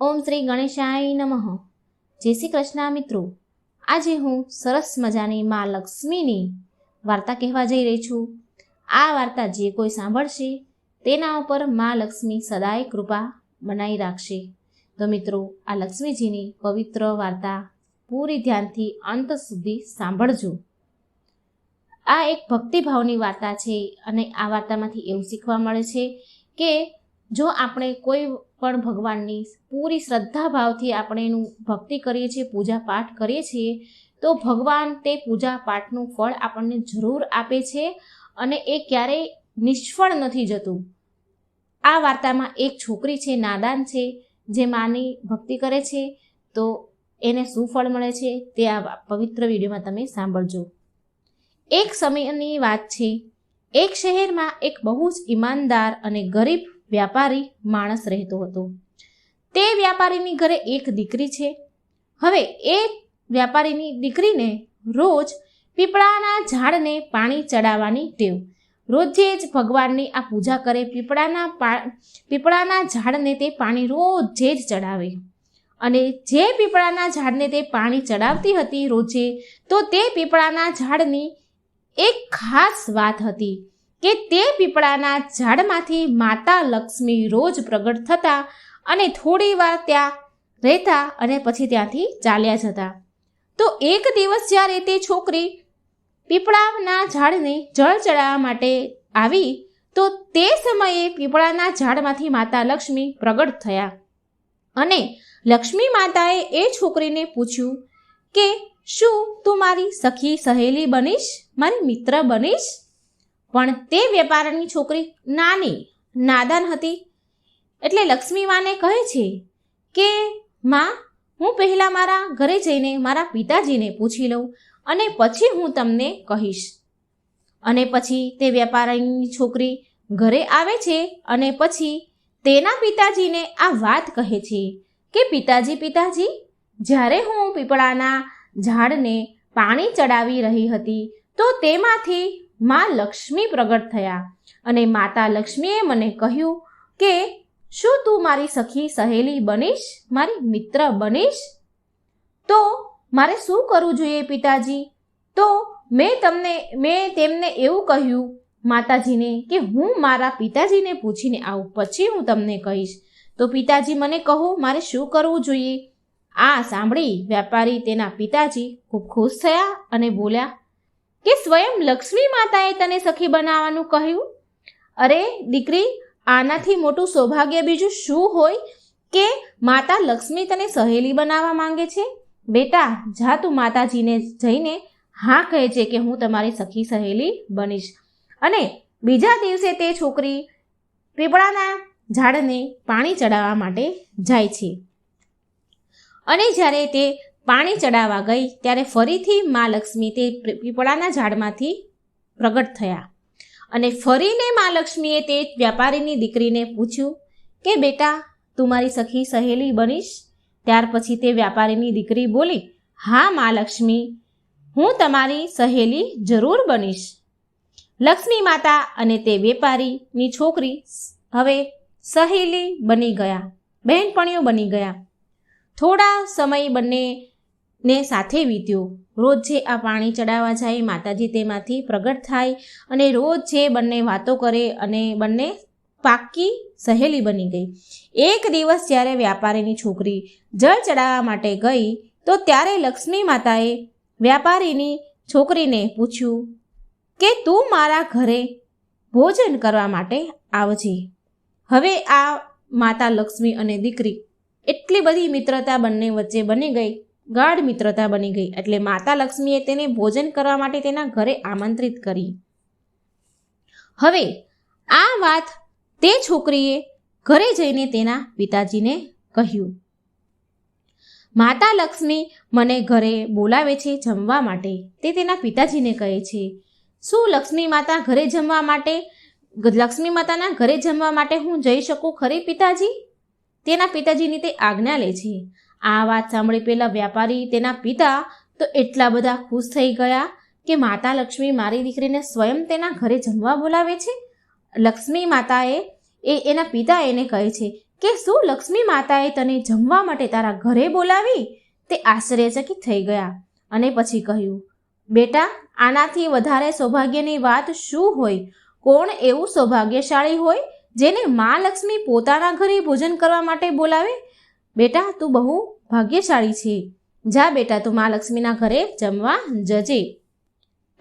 ઓમ શ્રી ગણેશાય નમઃ. જય શ્રી કૃષ્ણ મિત્રો. આજે હું સરસ મજાની માં લક્ષ્મીની વાર્તા કહેવા જઈ રહી છું. આ વાર્તા જે કોઈ સાંભળશે તેના ઉપર માં લક્ષ્મી સદાય કૃપા બનાવી રાખશે. તો મિત્રો, આ લક્ષ્મીજીની પવિત્ર વાર્તા પૂરી ધ્યાનથી અંત સુધી સાંભળજો. આ એક ભક્તિભાવની વાર્તા છે અને આ વાર્તામાંથી એવું શીખવા મળે છે કે જો આપણે કોઈ પણ ભગવાનની પૂરી શ્રદ્ધા ભાવથી આપણે એનું ભક્તિ કરીએ છીએ, પૂજા પાઠ કરીએ છીએ, તો ભગવાન તે પૂજા પાઠનું ફળ આપણને જરૂર આપે છે અને એ ક્યારેય નિષ્ફળ નથી જતું. આ વાર્તામાં એક છોકરી છે, નાદાન છે, જે માની ભક્તિ કરે છે, તો એને શું ફળ મળે છે તે આ પવિત્ર વિડીયોમાં તમે સાંભળજો. એક સમયની વાત છે. એક શહેરમાં એક બહુ જ ઈમાનદાર અને ગરીબ વ્યાપારી માણસ રહેતો હતો. તે વ્યાપારીની ઘરે એક દીકરી છે. હવે એ વ્યાપારીની દીકરીને રોજ પીપળાના ઝાડને પાણી ચડાવવાની ટેવ. રોજે જ ભગવાનની આ પૂજા કરે, પીપળાના ઝાડને તે પાણી રોજે જ ચડાવે. અને જે પીપળાના ઝાડને તે પાણી ચડાવતી હતી રોજે, તો તે પીપળાના ઝાડની એક ખાસ વાત હતી કે તે પીપળાના ઝાડમાંથી માતા લક્ષ્મી રોજ પ્રગટ થતા અને થોડી વાર ત્યાં રહેતા અને પછી ત્યાંથી ચાલ્યા જતા. તો એક દિવસ જ્યારે તે છોકરી પીપળાના ઝાડને જળ ચડાવવા માટે આવી, તો તે સમયે પીપળાના ઝાડમાંથી માતા લક્ષ્મી પ્રગટ થયા અને લક્ષ્મી માતાએ એ છોકરીને પૂછ્યું કે શું તું મારી સખી સહેલી બનીશ, મારી મિત્ર બનીશ? પણ તે વેપારની છોકરી નાદાન હતી. એટલે લક્ષ્મી માને કહે છે કે માં, હું પહેલાં મારા ઘરે જઈને મારા પિતાજીને પૂછી લઉં અને પછી હું તમને કહીશ. અને પછી તે વેપારીની છોકરી ઘરે આવે છે અને પછી તેના પિતાજીને આ વાત કહે છે કે પિતાજી, જ્યારે હું પીપળાના ઝાડને પાણી ચડાવી રહી હતી, તો તેમાંથી માં લક્ષ્મી પ્રગટ થયા અને માતા લક્ષ્મીએ મને કહ્યું કે શું તું મારી સખી સહેલી બનીશ, મારી મિત્ર બનીશ? તો મારે શું કરવું જોઈએ પિતાજી? તો મેં તેમને એવું કહ્યું માતાજીને કે હું મારા પિતાજીને પૂછીને આવું, પછી હું તમને કહીશ. તો પિતાજી મને કહો મારે શું કરવું જોઈએ? આ સાંભળી વ્યાપારી તેના પિતાજી ખૂબ ખુશ થયા અને બોલ્યા કે સ્વયં લક્ષ્મી માતાએ તને સખી બનાવવાનું કહ્યું? અરે દીકરી, આનાથી મોટું સૌભાગ્ય બીજું શું હોય કે માતા લક્ષ્મી તને સહેલી બનાવવા માંગે છે? બેટા, જા તું માતાજીને જઈને હા કહે છે કે હું તમારી સખી સહેલી બનીશ. અને બીજા દિવસે તે છોકરી પીપળાના ઝાડને પાણી ચડાવવા માટે જાય છે. અને જ્યારે તે પાણી ચડાવવા ગઈ ત્યારે ફરીથી મા લક્ષ્મી તે પીપળાના ઝાડમાંથી પ્રગટ થયા અને ફરીને મા લક્ષ્મીએ તે વ્યાપારીની દીકરીને પૂછ્યું કે બેટા, તું મારી સખી સહેલી બનીશ? ત્યાર પછી તે વ્યાપારીની દીકરી બોલી, હા મા લક્ષ્મી, હું તમારી સહેલી જરૂર બનીશ. લક્ષ્મી માતા અને તે વેપારીની છોકરી હવે સહેલી બની ગયા, બહેનપણીઓ બની ગયા. થોડા સમય બંનેને સાથે વીત્યો. રોજ જે આ પાણી ચડાવવા જાય, માતાજી તેમાંથી પ્રગટ થાય અને રોજ જે બંને વાતો કરે અને બંને પાક્કી સહેલી બની ગઈ. એક દિવસ જ્યારે વ્યાપારીની છોકરી જળ ચડાવવા માટે ગઈ, તો ત્યારે લક્ષ્મી માતાએ વ્યાપારીની છોકરીને પૂછ્યું કે તું મારા ઘરે ભોજન કરવા માટે આવજે. હવે આ માતા લક્ષ્મી અને દીકરી એટલી બધી મિત્રતા બંને વચ્ચે બની ગઈ, ગાઢ મિત્રતા બની ગઈ. એટલે માતા લક્ષ્મીએ તેને ભોજન કરવા માટે તેના ઘરે આમંત્રિત કરી. હવે આ વાત તે છોકરીએ ઘરે જઈને તેના પિતાજીને કહ્યું. માતા લક્ષ્મી મને ઘરે બોલાવે છે જમવા માટે, તે તેના પિતાજીને કહે છે. શું લક્ષ્મી માતા ઘરે જમવા માટે, લક્ષ્મી માતાના ઘરે જમવા માટે હું જઈ શકું ખરી પિતાજી? તેના પિતાજીની તે આજ્ઞા લે છે. આ વાત સાંભળી પેલા વ્યાપારી, તેના પિતા તો એટલા બધા ખુશ થઈ ગયા કે માતા લક્ષ્મી મારી દીકરીને સ્વયં તેના ઘરે જમવા બોલાવે છે. લક્ષ્મી માતાએ એના પિતા એને કહે છે કે શું લક્ષ્મી માતાએ તને જમવા માટે તારા ઘરે બોલાવી? તે આશ્ચર્યચકિત થઈ ગયા અને પછી કહ્યું, બેટા, આનાથી વધારે સૌભાગ્યની વાત શું હોય? કોણ એવું સૌભાગ્યશાળી હોય જેને મા લક્ષ્મી પોતાના ઘરે ભોજન કરવા માટે બોલાવે? બેટા, તું બહુ ભાગ્યશાળી છે. જા બેટા, તું મા લક્ષ્મીના ઘરે જમવા જજે.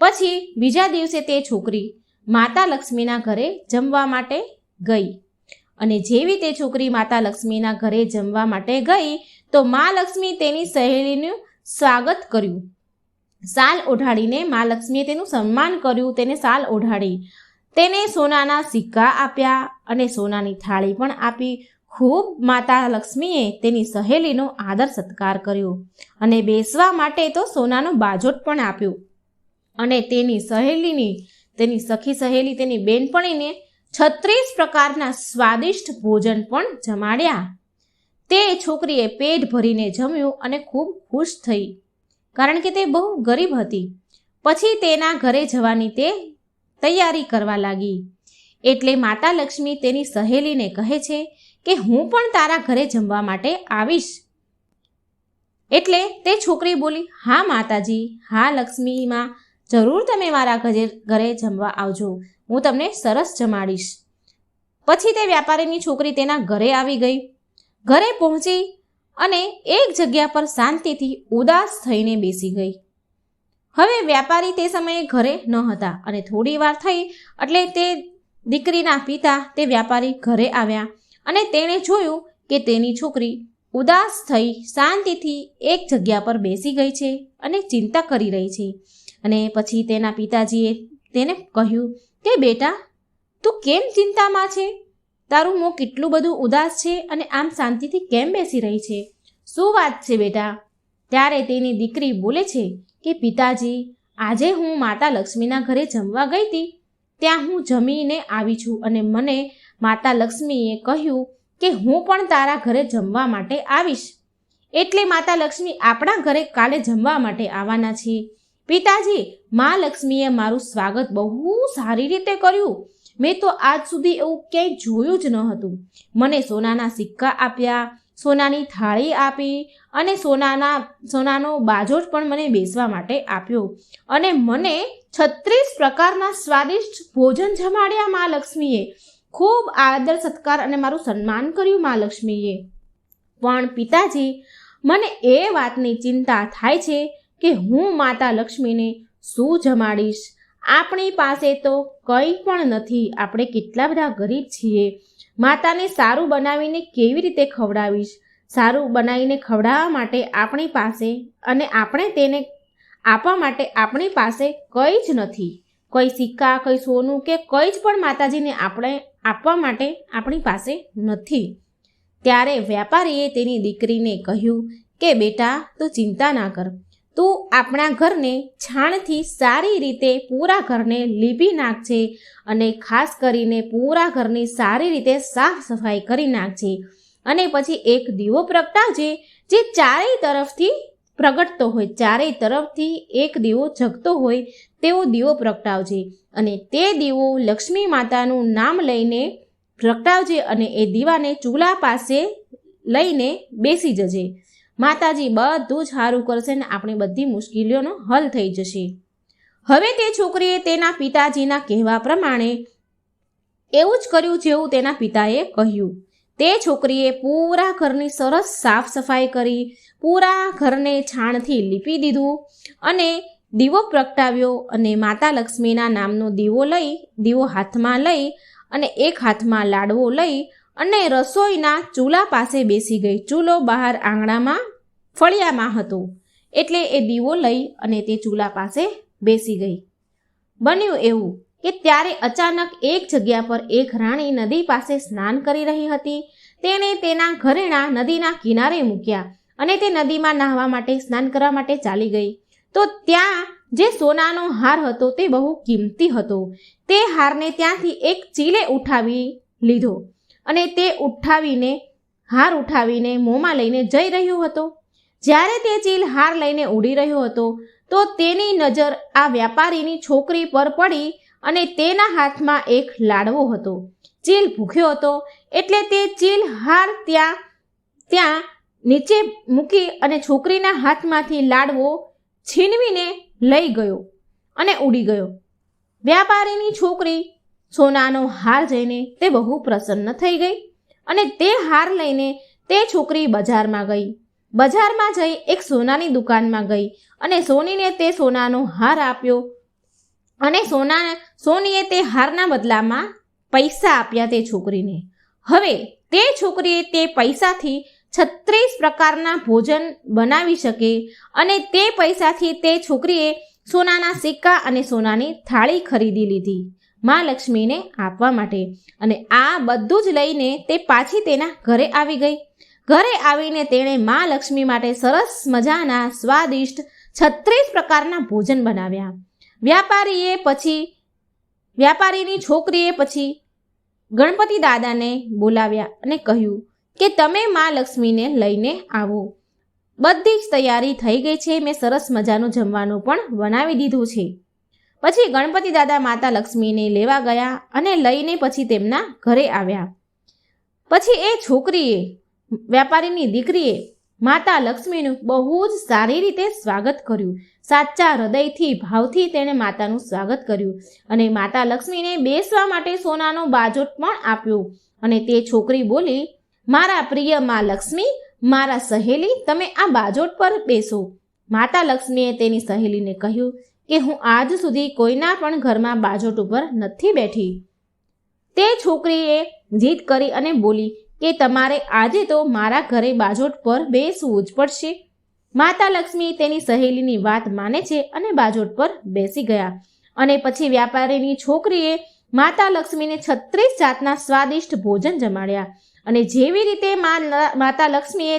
પછી બીજા દિવસે તે છોકરી માતા લક્ષ્મીના ઘરે જમવા માટે ગઈ અને જેવી તે છોકરી માતા લક્ષ્મીના ઘરે જમવા માટે ગઈ તો મા લક્ષ્મી તેની સહેલીનું સ્વાગત કર્યું. શાલ ઓઢાડીને મા લક્ષ્મીએ તેનું સન્માન કર્યું. તેને શાલ ઓઢાડી, તેને સોનાના સિક્કા આપ્યા અને સોનાની થાળી પણ આપી. ખૂબ માતા લક્ષ્મીએ તેની સહેલીનો આદર સત્કાર કર્યો અને બેસવા માટે તો સોનાનો બાજોટ પણ આપ્યો અને તેની સહેલીની, તેની સખી સહેલી, તેની બેનપણીને 36 પ્રકારના સ્વાદિષ્ટ ભોજન પણ જમાડ્યા. તે છોકરીએ પેટ ભરીને જમ્યું અને ખૂબ ખુશ થઈ, કારણ કે તે બહુ ગરીબ હતી. પછી તેના ઘરે જવાની તે તૈયારી કરવા લાગી. એટલે માતા લક્ષ્મી તેની સહેલીને કહે છે કે હું પણ તારા ઘરે જમવા માટે આવીશ. એટલે તે છોકરી બોલી, હા માતાજી, હા લક્ષ્મીમાં, જરૂર તમે મારા ઘરે જમવા આવજો, હું તમને સરસ જમાડીશ. પછી તે વ્યાપારીની છોકરી તેના ઘરે આવી ગઈ. ઘરે પહોંચી અને એક જગ્યા પર શાંતિથી ઉદાસ થઈને બેસી ગઈ. હવે વ્યાપારી તે સમયે ઘરે ન હતા અને થોડી વાર થઈ એટલે તે દીકરીના પિતા તે વ્યાપારી ઘરે આવ્યા અને તેણે જોયું કે તેની છોકરી ઉદાસ થઈ શાંતિથી એક જગ્યા પર બેસી ગઈ છે અને ચિંતા કરી રહી છે. અને પછી તેના પિતાજીએ તેને કહ્યું કે બેટા, તું કેમ ચિંતામાં છે? તારું મોં કેટલું બધું ઉદાસ છે અને આમ શાંતિથી કેમ બેસી રહી છે? શું વાત છે બેટા? ત્યારે તેની દીકરી બોલે છે કે પિતાજી, આજે હું માતા લક્ષ્મીના ઘરે જમવા ગઈ હતી. ત્યાં હું જમીને આવી છું અને મને માતા લક્ષ્મીએ કહ્યું કે હું પણ તારા ઘરે જમવા માટે આવીશ. એટલે માતા લક્ષ્મી આપણા ઘરે કાલે જમવા માટે આવવાના છે. પિતાજી, મા લક્ષ્મીએ મારું સ્વાગત બહુ સારી રીતે કર્યું. મેં તો આજ સુધી એવું ક્યાંય જોયું જ ન હતું. મને સોનાના સિક્કા આપ્યા, સોનાની થાળી આપી અને સોનાનો બાજોટ પણ મને બેસવા માટે આપ્યો અને મને 36 પ્રકારના સ્વાદિષ્ટ ભોજન જમાડ્યા મા લક્ષ્મીએ. ખૂબ આદર સત્કાર અને મારું સન્માન કર્યું મા લક્ષ્મીએ. પણ પિતાજી, મને એ વાતની ચિંતા થાય છે કે હું માતા લક્ષ્મીને શું જમાડીશ? આપણી પાસે તો કંઈ પણ નથી. આપણે કેટલા બધા ગરીબ છીએ. માતાને સારું બનાવીને કેવી રીતે ખવડાવીશ? સારું બનાવીને ખવડાવવા માટે આપણી પાસે અને આપણે તેને આપવા માટે આપણી પાસે કંઈ જ નથી. કોઈ સિક્કા, કોઈ સોનું કે કંઈ જ પણ માતાજીને આપણે આપવા માટે આપણી પાસે નથી. ત્યારે વ્યાપારીએ તેની દીકરીને કહ્યું કે બેટા, તું ચિંતા ના કર. તું આપણા ઘરને છાણથી સારી રીતે પૂરા ઘરને લીપી નાખજે અને ખાસ કરીને પૂરા ઘરની સારી રીતે સાફ સફાઈ કરી નાખજે અને પછી એક દીવો પ્રગટાવજે જે ચારેય તરફથી પ્રગટતો હોય, ચારેય તરફથી એક દીવો જગતો હોય તેવો દીવો પ્રગટાવજે અને તે દીવો લક્ષ્મી માતાનું નામ લઈને પ્રગટાવજે અને એ દીવાને ચૂલા પાસે લઈને બેસી જજે. માતાજી બધું જ સારું કરશે ને આપણી બધી મુશ્કેલીઓનો હલ થઈ જશે. હવે તે છોકરીએ તેના પિતાજીના કહેવા પ્રમાણે એવું જ કર્યું જેવું તેના પિતાએ કહ્યું. તે છોકરીએ પૂરા ઘરની સરસ સાફ સફાઈ કરી, પૂરા ઘરને છાણથી લીપી દીધું અને દીવો પ્રગટાવ્યો અને માતા લક્ષ્મીના નામનો દીવો હાથમાં લઈ અને એક હાથમાં લાડવો લઈ અને રસોઈના ચૂલા પાસે બેસી ગઈ. ચૂલો બહાર આંગણામાં ફળિયામાં હતો એટલે એ દીવો લઈ અને તે ચૂલા પાસે બેસી ગઈ. બન્યું એવું કે ત્યારે અચાનક એક જગ્યા પર એક રાણી નદી પાસે સ્નાન કરી રહી હતી. તેણે તેના ઘરેણાં નદીના કિનારે મૂક્યા અને તે નદીમાં નહાવા માટે, સ્નાન કરવા માટે ચાલી ગઈ. તો ત્યાં જે સોનાનો હાર હતો તે બહુ કિંમતી હતો. તે હારને ત્યાંથી એક ચીલે ઉઠાવી લીધો અને તે હાર ઉઠાવીને મોંમાં લઈને જઈ રહ્યો હતો. જ્યારે તે ચીલ હાર લઈને ઉડી રહ્યો હતો તો તેની નજર આ વ્યાપારીની છોકરી પર પડી અને તેના હાથમાં એક લાડવો હતો. ચીલ ભૂખ્યો હતો એટલે તે ચીલ હાર ત્યાં નીચે મૂકી અને છોકરીના હાથમાંથી લાડવો છીનવીને લઈ ગયો અને ઉડી ગયો. વ્યાપારીની છોકરી સોનાનો હાર જોઈને તે બહુ પ્રસન્ન થઈ ગઈ અને તે હાર લઈને તે છોકરી બજારમાં ગઈ. બજારમાં જઈ એક સોનાની દુકાનમાં ગઈ અને સોનીને તે સોનાનો હાર આપ્યો અને સોનીએ તે હારના બદલામાં પૈસા આપ્યા તે છોકરીને. હવે તે છોકરીએ તે પૈસાથી 36 પ્રકારના ભોજન બનાવી શકે અને તે પૈસાથી તે છોકરીએ સોનાના સિક્કા અને સોનાની થાળી ખરીદી લીધી મા લક્ષ્મીને આપવા માટે. અને આ બધું જ લઈને તે પાછી તેના ઘરે આવી ગઈ. ઘરે આવીને તેણે મા લક્ષ્મી માટે સરસ મજાના સ્વાદિષ્ટ 36 પ્રકારના ભોજન બનાવ્યા. વ્યાપારીની છોકરીએ પછી ગણપતિ દાદાને બોલાવ્યા અને કહ્યું કે તમે મા લક્ષ્મીને લઈને આવો. બધી જ તૈયારી થઈ ગઈ છે, મેં સરસ મજાનું જમવાનું પણ બનાવી દીધું છે. પછી ગણપતિ દાદા માતા લક્ષ્મીને લેવા ગયા અને લઈને પછી તેમના ઘરે આવ્યા. પછી એ છોકરીએ, વ્યાપારીની દીકરીએ માતા લક્ષ્મીનું બહુ જ સારી રીતે સ્વાગત કર્યું. સાચા હૃદયથી ભાવથી તેણે માતાનું સ્વાગત કર્યું અને માતા લક્ષ્મીને બેસવા માટે સોનાનો બાજોટ પણ આપ્યો. અને તે છોકરી બોલી, મારા પ્રિય મા લક્ષ્મી, મારા સહેલી, તમે આ બાજોટ પર બેસો. માતા લક્ષ્મીએ તેની સહેલીને કહ્યું કે હું આજ સુધી કોઈના પણ ઘરમાં બાજોટ ઉપર નથી બેઠી. તે છોકરીએ જીદ કરી અને બોલી કે તમારે આજે તો મારા ઘરે બાજોટ પર બેસવું જ પડશે. માતા લક્ષ્મી તેની સહેલીની વાત માને છે અને બાજોટ પર બેસી ગયા. અને પછી વ્યાપારીની છોકરીએ માતા લક્ષ્મીને 36 જાતના સ્વાદિષ્ટ ભોજન જમાડ્યા. અને જેવી રીતે માતા લક્ષ્મીએ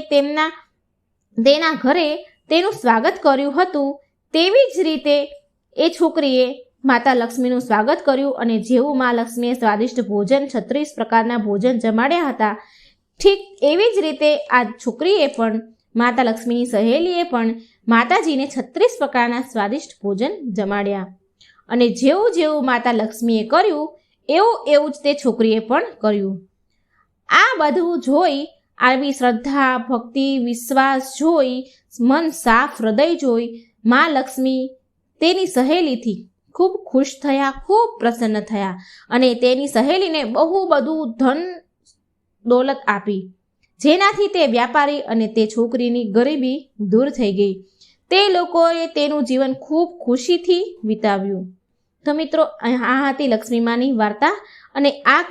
તેના ઘરે તેનું સ્વાગત કર્યું હતું તેવી જ રીતે એ છોકરીએ માતા લક્ષ્મીનું સ્વાગત કર્યું. અને જેવું મા લક્ષ્મીએ સ્વાદિષ્ટ ભોજન 36 પ્રકારના ભોજન જમાડ્યા હતા, ઠીક એવી જ રીતે આ છોકરીએ પણ, માતા લક્ષ્મીની સહેલીએ પણ માતાજીને 36 પ્રકારના સ્વાદિષ્ટ ભોજન જમાડ્યા. અને જેવું માતા લક્ષ્મીએ કર્યું એવું જ તે છોકરીએ પણ કર્યું. આ બધું જોઈ, આવી શ્રદ્ધા, ભક્તિ, વિશ્વાસ જોઈ, મન સાફ હૃદય જોઈ મા લક્ષ્મી તેની સહેલીથી ખૂબ ખુશ થયા, ખૂબ પ્રસન્ન થયા અને તેની સહેલીને બહુ બધું ધન દોલત આપી, જેનાથી તે વ્યાપારી અને તે છોકરીની ગરીબી દૂર થઈ ગઈ. તે લોકોએ તેનું જીવન ખૂબ ખુશીથી વિતાવ્યું. તો મિત્રો, આ હતી લક્ષ્મીમાની વાર્તા. અને આ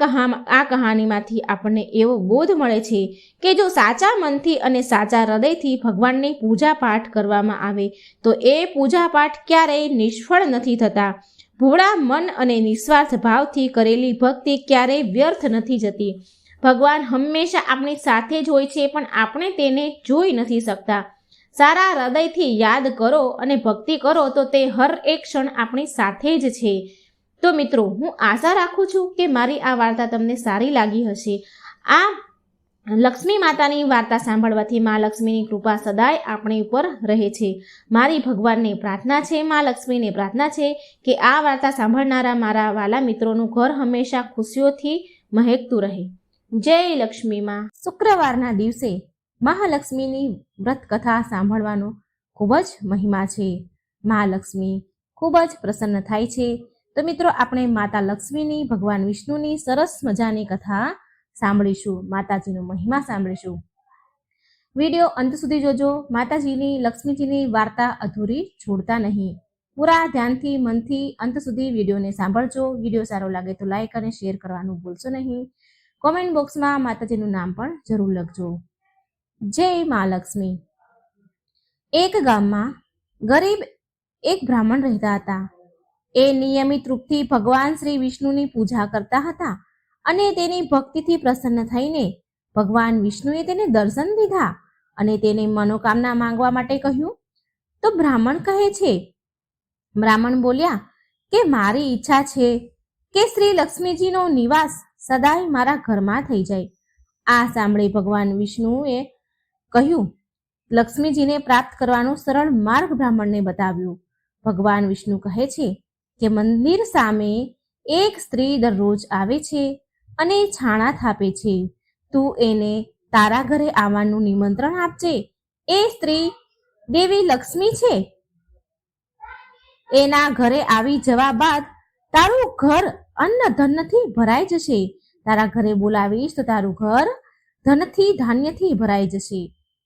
કહાનીમાંથી આપણને એવો બોધ મળે છે કે જો સાચા મનથી અને સાચા હૃદયથી ભગવાનની પૂજા પાઠ કરવામાં આવે તો એ પૂજા પાઠ ક્યારેય નિષ્ફળ નથી થતા. ભોળા મન અને નિસ્વાર્થ ભાવથી કરેલી ભક્તિ ક્યારેય વ્યર્થ નથી જતી. ભગવાન હંમેશા આપણી સાથે જ હોય છે, પણ આપણે તેને જોઈ નથી શકતા. સારા હૃદયથી યાદ કરો અને ભક્તિ કરો તો તે હર એક ક્ષણ આપણી સાથે જ છે. તો મિત્રો, હું આશા રાખું છું કે મારી આ વાર્તા તમને સારી લાગી હશે. આ લક્ષ્મી માતાની વાર્તા સાંભળવાથી મા લક્ષ્મીની કૃપા સદાય આપણી ઉપર રહે છે. મારી ભગવાનને પ્રાર્થના છે, મા લક્ષ્મીને પ્રાર્થના છે કે આ વાર્તા સાંભળનારા મારા વાલા મિત્રોનું ઘર હંમેશા ખુશીઓથી મહેકતું રહે. જય લક્ષ્મી માં. શુક્રવારના દિવસે મહાલક્ષ્મીની વ્રત કથા સાંભળવાનો ખૂબ જ મહિમા છે. મહાલક્ષ્મી ખૂબ જ પ્રસન્ન થાય છે. તો મિત્રો, આપણે માતા લક્ષ્મીની, ભગવાન વિષ્ણુની સરસ મજાની કથા સાંભળીશું, માતાજીનો મહિમા સાંભળીશું. વિડીયો અંત સુધી જોજો. માતાજીની, લક્ષ્મીજીની વાર્તા અધૂરી છોડતા નહીં. પૂરા ધ્યાનથી, મનથી અંત સુધી વિડીયોને સાંભળજો. વિડીયો સારો લાગે તો લાઈક અને શેર કરવાનું ભૂલશો નહીં. કોમેન્ટ બોક્સમાં માતાજીનું નામ પણ જરૂર લખજો. જય મા લક્ષ્મી. એક ગામમાં ગરીબ એક બ્રાહ્મણ રહેતા હતા. એ નિયમિત રૂપથી ભગવાન શ્રી વિષ્ણુની પૂજા કરતા હતા અને તેની ભક્તિથી પ્રસન્ન થઈને ભગવાન વિષ્ણુએ તેને દર્શન દીધા અને તેને મનોકામના માંગવા માટે કહ્યું. તો બ્રાહ્મણ કહે છે, બ્રાહ્મણ બોલ્યા કે મારી ઈચ્છા છે કે શ્રી લક્ષ્મીજીનો નિવાસ સદાય મારા ઘરમાં થઈ જાય. આ સાંભળી ભગવાન વિષ્ણુએ કહ્યું, લક્ષ્મીજીને પ્રાપ્ત કરવાનો સરળ માર્ગ બ્રાહ્મણને બતાવ્યો. ભગવાન વિષ્ણુ કહે છે કે મંદિર સામે એક સ્ત્રી દરરોજ આવે છે અને છાણા થાપે છે. તું એને તારા ઘરે આવવાનું નિમંત્રણ આપજે. એ સ્ત્રી દેવી લક્ષ્મી છે. એના ઘરે આવી જવા બાદ તારું ઘર અન્ન ધનથી ભરાઈ જશે. તારા ઘરે બોલાવીશ તો તારું ઘર ધનથી ધાન્યથી ભરાઈ જશે.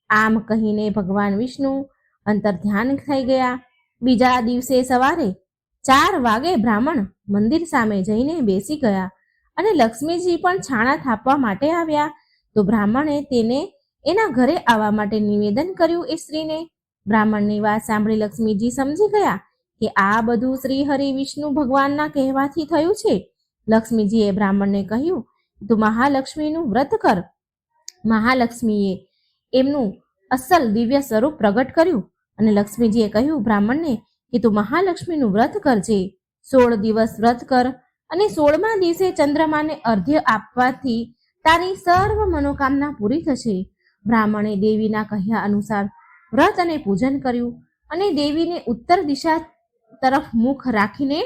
આમ કહીને ભગવાન વિષ્ણુ અંતર ધ્યાન થઈ ગયા. બીજા દિવસે સવારે 4 વાગે બ્રાહ્મણ મંદિર સામે જઈને બેસી ગયા અને લક્ષ્મીજી પણ છાણા થાપવા માટે આવ્યા. તો બ્રાહ્મણે તેને એના ઘરે આવવા માટે નિવેદન કર્યું. એ સ્ત્રીને બ્રાહ્મણની વાત સાંભળી લક્ષ્મીજી સમજી ગયા કે આ બધું શ્રી હરિ વિષ્ણુ ભગવાનના કહેવાથી થયું છે. લક્ષ્મીજીએ બ્રાહ્મણને કહ્યું, તું મહાલક્ષ્મીનું વ્રત કર. મહાલક્ષ્મીએ એમનું અસલ દિવ્ય સ્વરૂપ પ્રગટ કર્યું અને લક્ષ્મીજીએ કહ્યું બ્રાહ્મણને કે તું મહાલક્ષ્મીનું વ્રત કરજે. 16 દિવસ વ્રત કર અને 16મા દિવસે ચંદ્રમાને અર્ઘ્ય આપવાથી તારી સર્વ મનોકામના પૂરી થશે. બ્રાહ્મણે દેવીના કહ્યા અનુસાર વ્રત અને પૂજન કર્યું અને દેવીને ઉત્તર દિશા તરફ મુખ રાખીને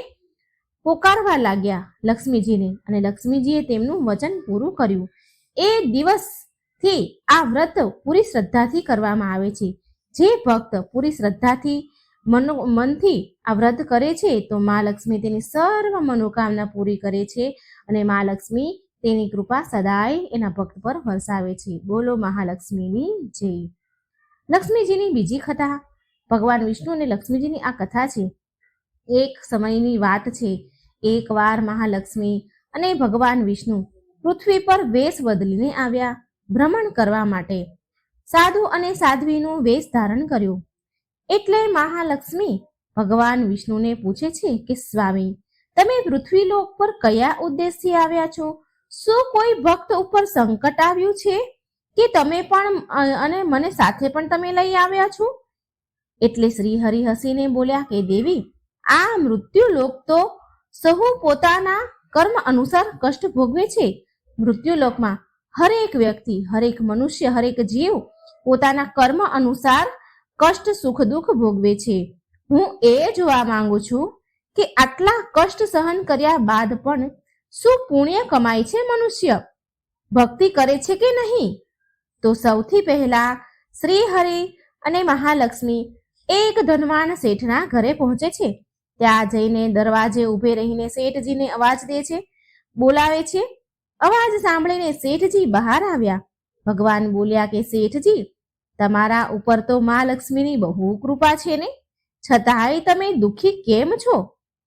પોકારવા લાગ્યા લક્ષ્મીજીને, અને લક્ષ્મીજીએ તેમનું વચન પૂરું કર્યું. એ દિવસથી આ વ્રત પૂરી શ્રદ્ધાથી કરવામાં આવે છે. જે ભક્ત પૂરી શ્રદ્ધાથી મનથી આ વ્રત કરે છે તો મા લક્ષ્મી તેની સર્વ મનોકામના પૂરી કરે છે અને મા લક્ષ્મી તેની કૃપા સદાય એના ભક્ત પર વરસાવે છે. બોલો મહાલક્ષ્મીની જય. લક્ષ્મીજીની બીજી કથા. ભગવાન વિષ્ણુ અને લક્ષ્મીજીની આ કથા છે. એક સમયની વાત છે. એકવાર મહાલક્ષ્મી અને ભગવાન વિષ્ણુ પૃથ્વી પર વેશ બદલીને આવ્યા ભ્રમણ કરવા માટે. સાધુ અને સાધ્વીનું વેશ ધારણ કર્યું. એટલે મહાલક્ષ્મી ભગવાન વિષ્ણુને પૂછે છે કે સ્વામી, તમે પૃથ્વીલોક પર કયા ઉદ્દેશથી આવ્યા છો? શું કોઈ ભક્ત ઉપર સંકટ આવ્યું છે કે તમે પણ અને મને સાથે પણ તમે લઈ આવ્યા છો? એટલે શ્રી હરિ હસીને બોલ્યા કે દેવી, આ મૃત્યુલોક તો સહુ પોતાના કર્મ અનુસાર કષ્ટ ભોગવે છે. મૃત્યુલોકમાં હરેક વ્યક્તિ, હરેક મનુષ્ય, હરેક જીવ પોતાના કર્મ અનુસાર કષ્ટ, સુખ, દુઃખ ભોગવે છે. હું એ જોવા માંગુ છું કે આટલા કષ્ટ સહન કર્યા બાદ પણ શું પુણ્ય કમાય છે મનુષ્ય? ભક્તિ કરે છે કે નહીં? તો સૌથી પહેલા શ્રી હરિ અને મહાલક્ષ્મી એક ધનવાન શેઠના ઘરે પહોંચે છે. ત્યાં જઈને દરવાજે ઊભે રહીને શેઠજીને અવાજ દે છે, બોલાવે છે. અવાજ સાંભળીને શેઠજી બહાર આવ્યા. ભગવાન બોલ્યા કે શેઠજી, તમારા ઉપર તો મહાલક્ષ્મીની બહુ કૃપા છે ને, છતાંય તમે દુઃખી કેમ છો?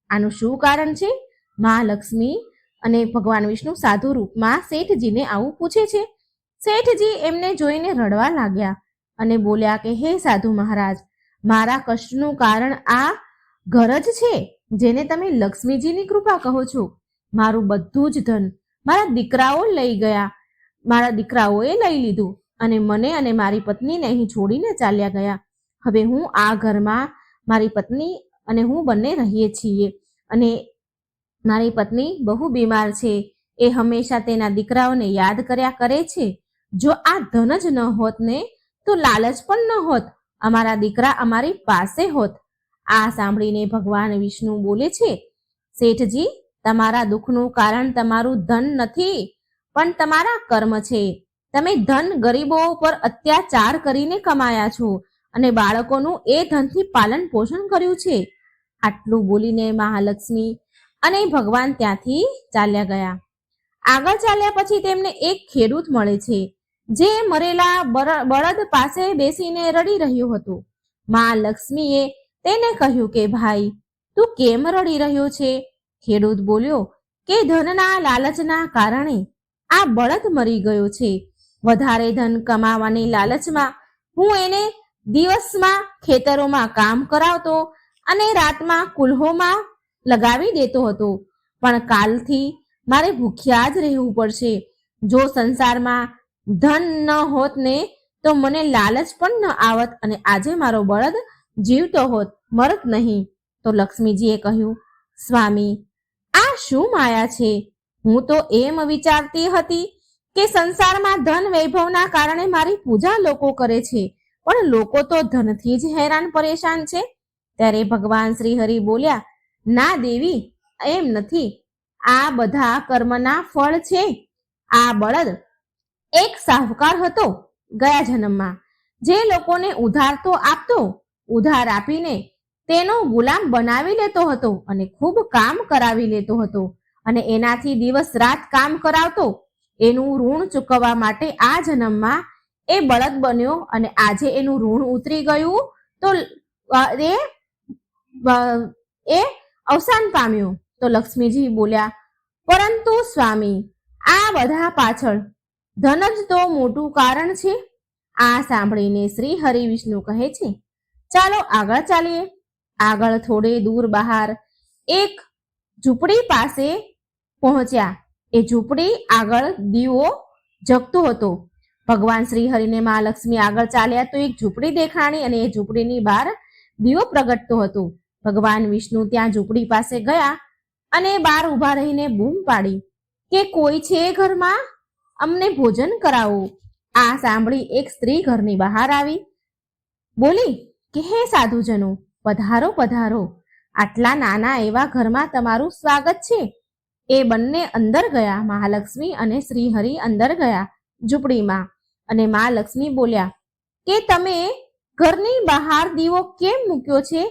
આનું શું કારણ છે? મહાલક્ષ્મી અને ભગવાન વિષ્ણુ સાધુ રૂપમાં શેઠજીને આવું પૂછે છે. શેઠજી એમને જોઈને રડવા લાગ્યા અને બોલ્યા કે હે સાધુ મહારાજ, મારા કષ્ટનું કારણ આ ઘર જ છે જેને તમે લક્ષ્મીજીની કૃપા કહો છો. મારું બધું જ ધન મારા દીકરાઓ લઈ ગયા. મારા દીકરાઓએ લઈ લીધું અને મને અને મારી પત્નીને અહીં છોડીને ચાલ્યા ગયા. હવે હું આ ઘરમાં મારી પત્ની અને હું બંને રહીએ છીએ અને મારી પત્ની બહુ બીમાર છે. એ હંમેશા તેના દીકરાઓને યાદ કર્યા કરે છે. જો આ ધન જ ન હોત ને તો લાલચ પણ ન હોત, અમારા દીકરા અમારી પાસે હોત. આ સાંભળીને ભગવાન વિષ્ણુ બોલે છે, શેઠજી, તમારા દુઃખનું કારણ તમારું ધન નથી પણ તમારા કર્મ છે. તમે ધન ગરીબો પર અત્યાચાર કરીને કમાયા છો અને બાળકોનું એ ધનથી પાલન પોષણ કર્યું છે. આટલું બોલીને મહાલક્ષ્મી અને ભગવાન ત્યાંથી ચાલ્યા ગયા. આગળ ચાલ્યા પછી તેમને એક ખેડૂત મળે છે જે મરેલા બળદ પાસે બેસીને રડી રહ્યું હતું. મહાલક્ષ્મીએ તેને કહ્યું કે ભાઈ, તું કેમ રડી રહ્યો છે? ખેડૂત બોલ્યો કે ધનના લાલચના કારણે આ બળદ મરી ગયો છે. વધારે ધન કમાવાની લાલચમાં હું એને દિવસમાં ખેતરોમાં કામ કરાવતો અને રાતમાં કુલ્હોમાં લગાવી દેતો હતો, પણ કાલથી મારે ભૂખ્યા જ રહેવું પડશે. જો સંસારમાં ધન ન હોત ને તો મને લાલચ પણ ન આવત અને આજે મારો બળદ જીવતો હોત, મરત નહીં. તો લક્ષ્મીજીએ કહ્યું, સ્વામી, આ શું માયા છે? હું તો એમ વિચારતી હતી કે સંસારમાં ધન વૈભવના કારણે મારી પૂજા લોકો કરે છે, પણ લોકો તો ધનથી જ હેરાન પરેશાન છે. ત્યારે ભગવાન શ્રી હરિ બોલ્યા, ના દેવી, એમ નથી. આ બધા કર્મના ફળ છે. આ બળદ એક સાહુકાર હતો ગયા જન્મમાં, જે લોકોને ઉધાર તો આપતો, ઉધાર આપીને તેનો ગુલામ બનાવી લેતો હતો અને ખૂબ કામ કરાવી લેતો હતો અને એનાથી દિવસ રાત કામ કરાવતો. એનું ઋણ ચૂકવવા માટે આ જન્મમાં એ બળદ બન્યો અને આજે એનું ઋણ ઉતરી ગયું તો એ અવસાન પામ્યું. તો લક્ષ્મીજી બોલ્યા, પરંતુ સ્વામી, આ બધા પાછળ ધન જ તો મોટું કારણ છે. આ સાંભળીને શ્રી હરિ વિષ્ણુ કહે છે, ચાલો આગળ ચાલીએ. આગળ થોડે દૂર બહાર એક ઝૂંપડી પાસે પહોંચ્યા. એ ઝૂંપડી આગળ દીવો જગતો હતો. ભગવાન શ્રી હરિને મહાલક્ષ્મી આગળ ચાલ્યા તો એક ઝૂંપડી દેખાણી અને એ ઝૂંપડીની બહાર દીવો પ્રગટતો હતો. ભગવાન વિષ્ણુ ત્યાં ઝૂંપડી પાસે ગયા અને બહાર ઊભા રહીને બૂમ પાડી કે કોઈ છે ઘરમાં, અમને ભોજન કરાવો. આ સાંભળી એક સ્ત્રી ઘરની બહાર આવી બોલી કે હે સાધુજનો, પધારો પધારો, આટલા નાના એવા ઘરમાં તમારું સ્વાગત છે. એ બંને અંદર ગયા. મહાલક્ષ્મી અને શ્રી હરિ અંદર ગયા ઝૂંપડીમાં અને મહાલક્ષ્મી બોલ્યા કે તમે ઘરની બહાર દીવો કેમ મૂક્યો છે?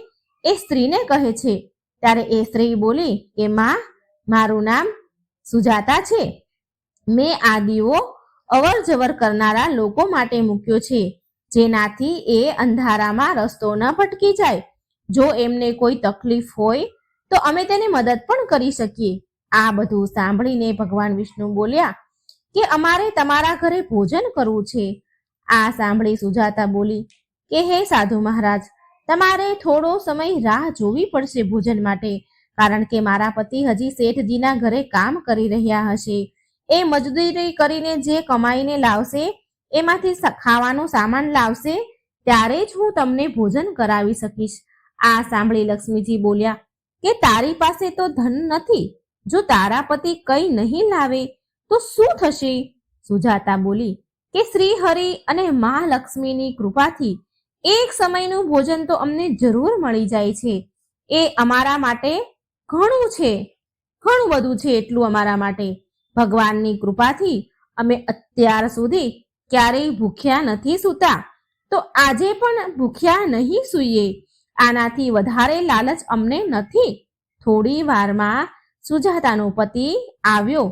એ સ્ત્રીને કહે છે. ત્યારે એ સ્ત્રી બોલી કે માં, મારું નામ સુજાતા છે. મેં આ દીવો અવર જવર કરનારા લોકો માટે મૂક્યો છે, જેનાથી એ અંધારામાં રસ્તો ન ભટકી જાય. જો એમને કોઈ તકલીફ હોય તો અમે તેની મદદ પણ કરી શકીએ. આ બધું સાંભળીને ભગવાન વિષ્ણુ બોલ્યા કે અમારે તમારા ઘરે ભોજન કરવું છે. આ સાંભળી સુજાતા બોલી કે હે સાધુ મહારાજ, તમારે થોડો સમય રાહ જોવી પડશે ભોજન માટે, કારણ કે મારા પતિ હજી શેઠજીના ઘરે કામ કરી રહ્યા હશે. એ મજદૂરી કરીને જે કમાઈને લાવશે એમાંથી ખાવાનો સામાન લાવશે, ત્યારે જ હું તમને ભોજન કરાવી શકીશ. આ સાંભળી લક્ષ્મીજી બોલ્યા કે તારી પાસે તો ધન નથી, જો તારા પતિ કંઈ નહીં લાવે તો શું થશે? સુજાતા બોલી કે શ્રી હરિ અને મહાલક્ષ્મીની કૃપાથી એક સમયનું ભોજન તો અમને જરૂર મળી જાય છે. એ અમારા માટે ઘણું છે, ઘણું બધું છે. એટલું અમારા માટે ભગવાનની કૃપાથી અમે અત્યાર સુધી ક્યારેય ભૂખ્યા નથી સૂતા, તો આજે પણ ભૂખ્યા નહીં સૂઈએ. આનાથી વધારે લાલચ અમને નથી. થોડી વારમાં સુજાતાનો પતિ આવ્યો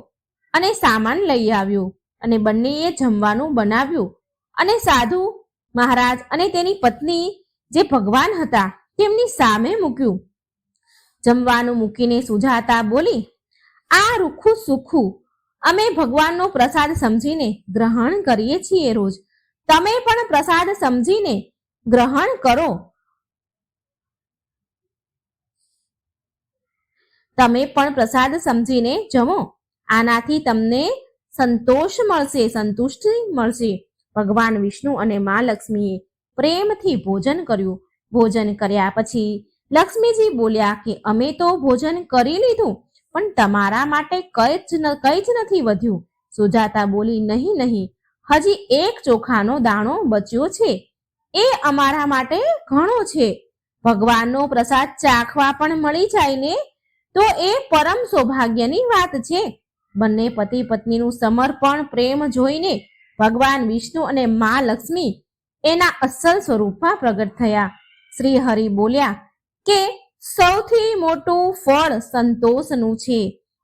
અને સામાન લઈ આવ્યો અને બંનેએ જમવાનું બનાવ્યું અને સાધુ મહારાજ અને તેની પત્ની જે ભગવાન હતા તેમની સામે મૂક્યું. જમવાનું મૂકીને સુજાતા બોલી, આ રૂખું સુખું અમે ભગવાનનો પ્રસાદ સમજીને ગ્રહણ કરીએ છીએ રોજ. તમે પણ પ્રસાદ સમજીને ગ્રહણ કરો. તમે પણ પ્રસાદ સમજીને જમો. આનાથી તમને સંતોષ મળશે, સંતુષ્ટિ મળશે. ભગવાન વિષ્ણુ અને મા લક્ષ્મીએ પ્રેમથી ભોજન કર્યું. ભોજન કર્યા પછી લક્ષ્મીજી બોલ્યા કે અમે તો ભોજન કરી લીધું, પણ તમારા માટે કંઈ જ નથી વધ્યું. સુજાતા બોલી, નહીં નહીં, હજી એક ચોખાનો દાણો બચ્યો છે, એ અમારા માટે ઘણો છે. ભગવાનનો પ્રસાદ ચાખવા પણ મળી જાય ને તો એ પરમ સૌભાગ્યની વાત છે. બંને પતિ પત્નીનું સમર્પણ પ્રેમ જોઈને ભગવાન વિષ્ણુ અને મા લક્ષ્મી એના અસલ સ્વરૂપમાં પ્રગટ થયા. શ્રી હરિ બોલ્યા કે સૌથી મોટું ફળ સંતોષનું છે.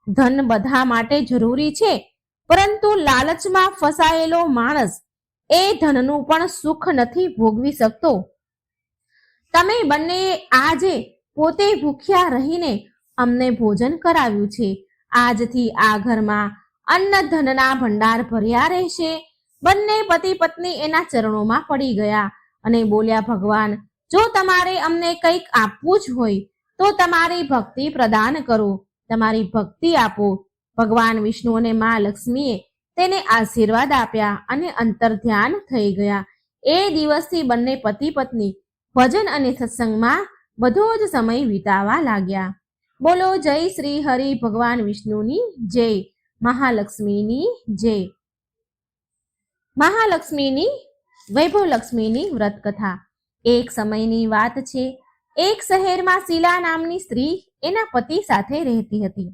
ધન બધા માટે જરૂરી છે, પરંતુ લાલચમાં ફસાયેલો માણસ એ ધનનું પણ સુખ નથી ભોગવી શકતો. તમે બંને આજે પોતે ભૂખ્યા રહીને અમને ભોજન કરાવ્યું છે. આજથી આ ઘરમાં અન્ન ધનના ભંડાર ભર્યા રહેશે. બંને પતિ પત્ની એના ચરણોમાં પડી ગયા અને બોલ્યા, ભગવાન, જો તમારે અમને કંઈક આપવું જ હોય તો તમારી ભક્તિ પ્રદાન કરો, તમારી ભક્તિ આપો. ભગવાન વિષ્ણુ અને મા લક્ષ્મીએ તેને આશીર્વાદ આપ્યા અને અંતર ધ્યાન થઈ ગયા. એ દિવસથી બંને પતિ પત્ની ભજન અને સત્સંગમાં બધો જ સમય વિતાવા લાગ્યા. બોલો જય શ્રી હરિ ભગવાન વિષ્ણુની જય, મહાલક્ષ્મીની જય. મહાલક્ષ્મીની વૈભવલક્ષ્મીની વ્રત કથા. એક સમયની વાત છે. એક શહેરમાં શીલા નામની સ્ત્રી એના પતિ સાથે રહેતી હતી.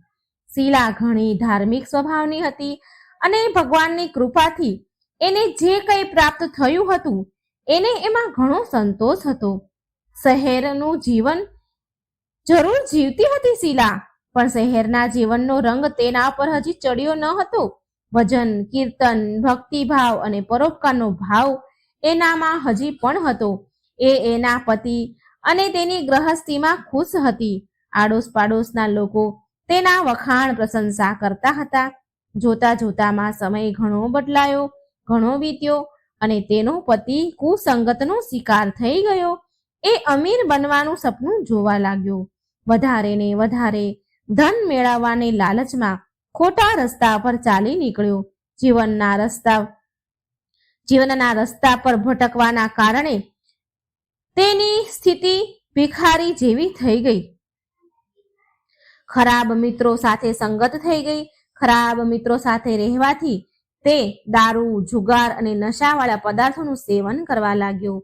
શીલા ઘણી ધાર્મિક સ્વભાવની હતી અને ભગવાનની કૃપાથી એને જે કંઈ પ્રાપ્ત થયું હતું એને એમાં ઘણો સંતોષ હતો. શહેરનું જીવન જરૂર જીવતી હતી શીલા, પણ શહેરના જીવનનો રંગ તેના પર હજી ચડ્યો ન હતો. ભજન, કીર્તન, ભક્તિભાવ અને પરોપકારનો ભાવ એનામાં હજી પણ હતો. એ એના પતિ અને તેની ગૃહસ્થીમાં ખુશ હતી. આડોશ પાડોશના લોકો તેના વખાણ પ્રશંસા કરતા હતા. જોતા જોતામાં સમય ઘણો બદલાયો, ઘણો વીત્યો અને તેનો પતિ કુસંગતનો શિકાર થઈ ગયો. એ અમીર બનવાનું સપનું જોવા લાગ્યો. વધારે ને વધારે ધન મેળવવાની લાલચમાં ખોટા રસ્તા પર ચાલી નીકળ્યો. જીવનના રસ્તા પર ભટકવાના કારણે તેની સ્થિતિ ભિખારી જેવી થઈ ગઈ. ખરાબ મિત્રો સાથે સંગત થઈ ગઈ. ખરાબ મિત્રો સાથે રહેવાથી તે દારૂ, જુગાર અને નશાવાળા પદાર્થોનું સેવન કરવા લાગ્યો.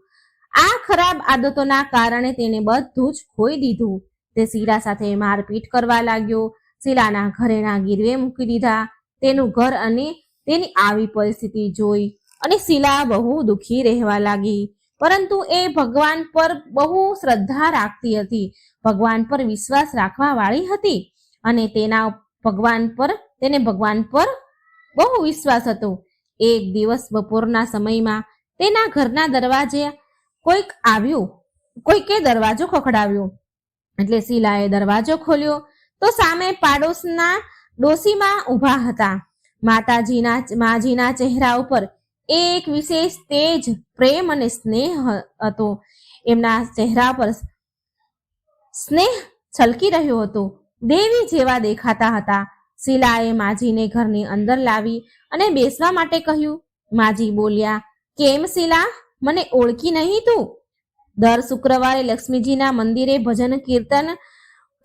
આ ખરાબ આદતોના કારણે તેને બધું જ ખોઈ દીધું. તે શીલા સાથે મારપીટ કરવા લાગ્યો. શીલાના ઘરેણા ગીરવે મૂકી દીધા. તેનું ઘર અને તેની આવી પરિસ્થિતિ જોઈ અને શીલા બહુ દુઃખી રહેવા લાગી. પરંતુ એ ભગવાન પર બહુ શ્રદ્ધા રાખતી હતી, ભગવાન પર વિશ્વાસ રાખવા વાળી હતી અને તેને ભગવાન પર બહુ વિશ્વાસ હતો. એક દિવસ બપોરના સમયમાં તેના ઘરના દરવાજે કોઈકે દરવાજો ખખડાવ્યો. એટલે શીલાએ દરવાજો ખોલ્યો તો સામે પાડોશના ડોશીમાં ઊભા હતા. માજીના ચહેરા ઉપર એક વિશેષ તેજ, પ્રેમ અને સ્નેહ હતો. એમના ચહેરા પર સ્નેહ છલકી રહ્યો હતો. દેવી જેવા દેખાતા હતા. શીલાએ માજીને ઘરની અંદર લાવી અને બેસવા માટે કહ્યું. માજી બોલ્યા, કેમ શીલા, મને ઓળખી નહીં તું? દર શુક્રવારે લક્ષ્મીજીના મંદિરે ભજન કીર્તન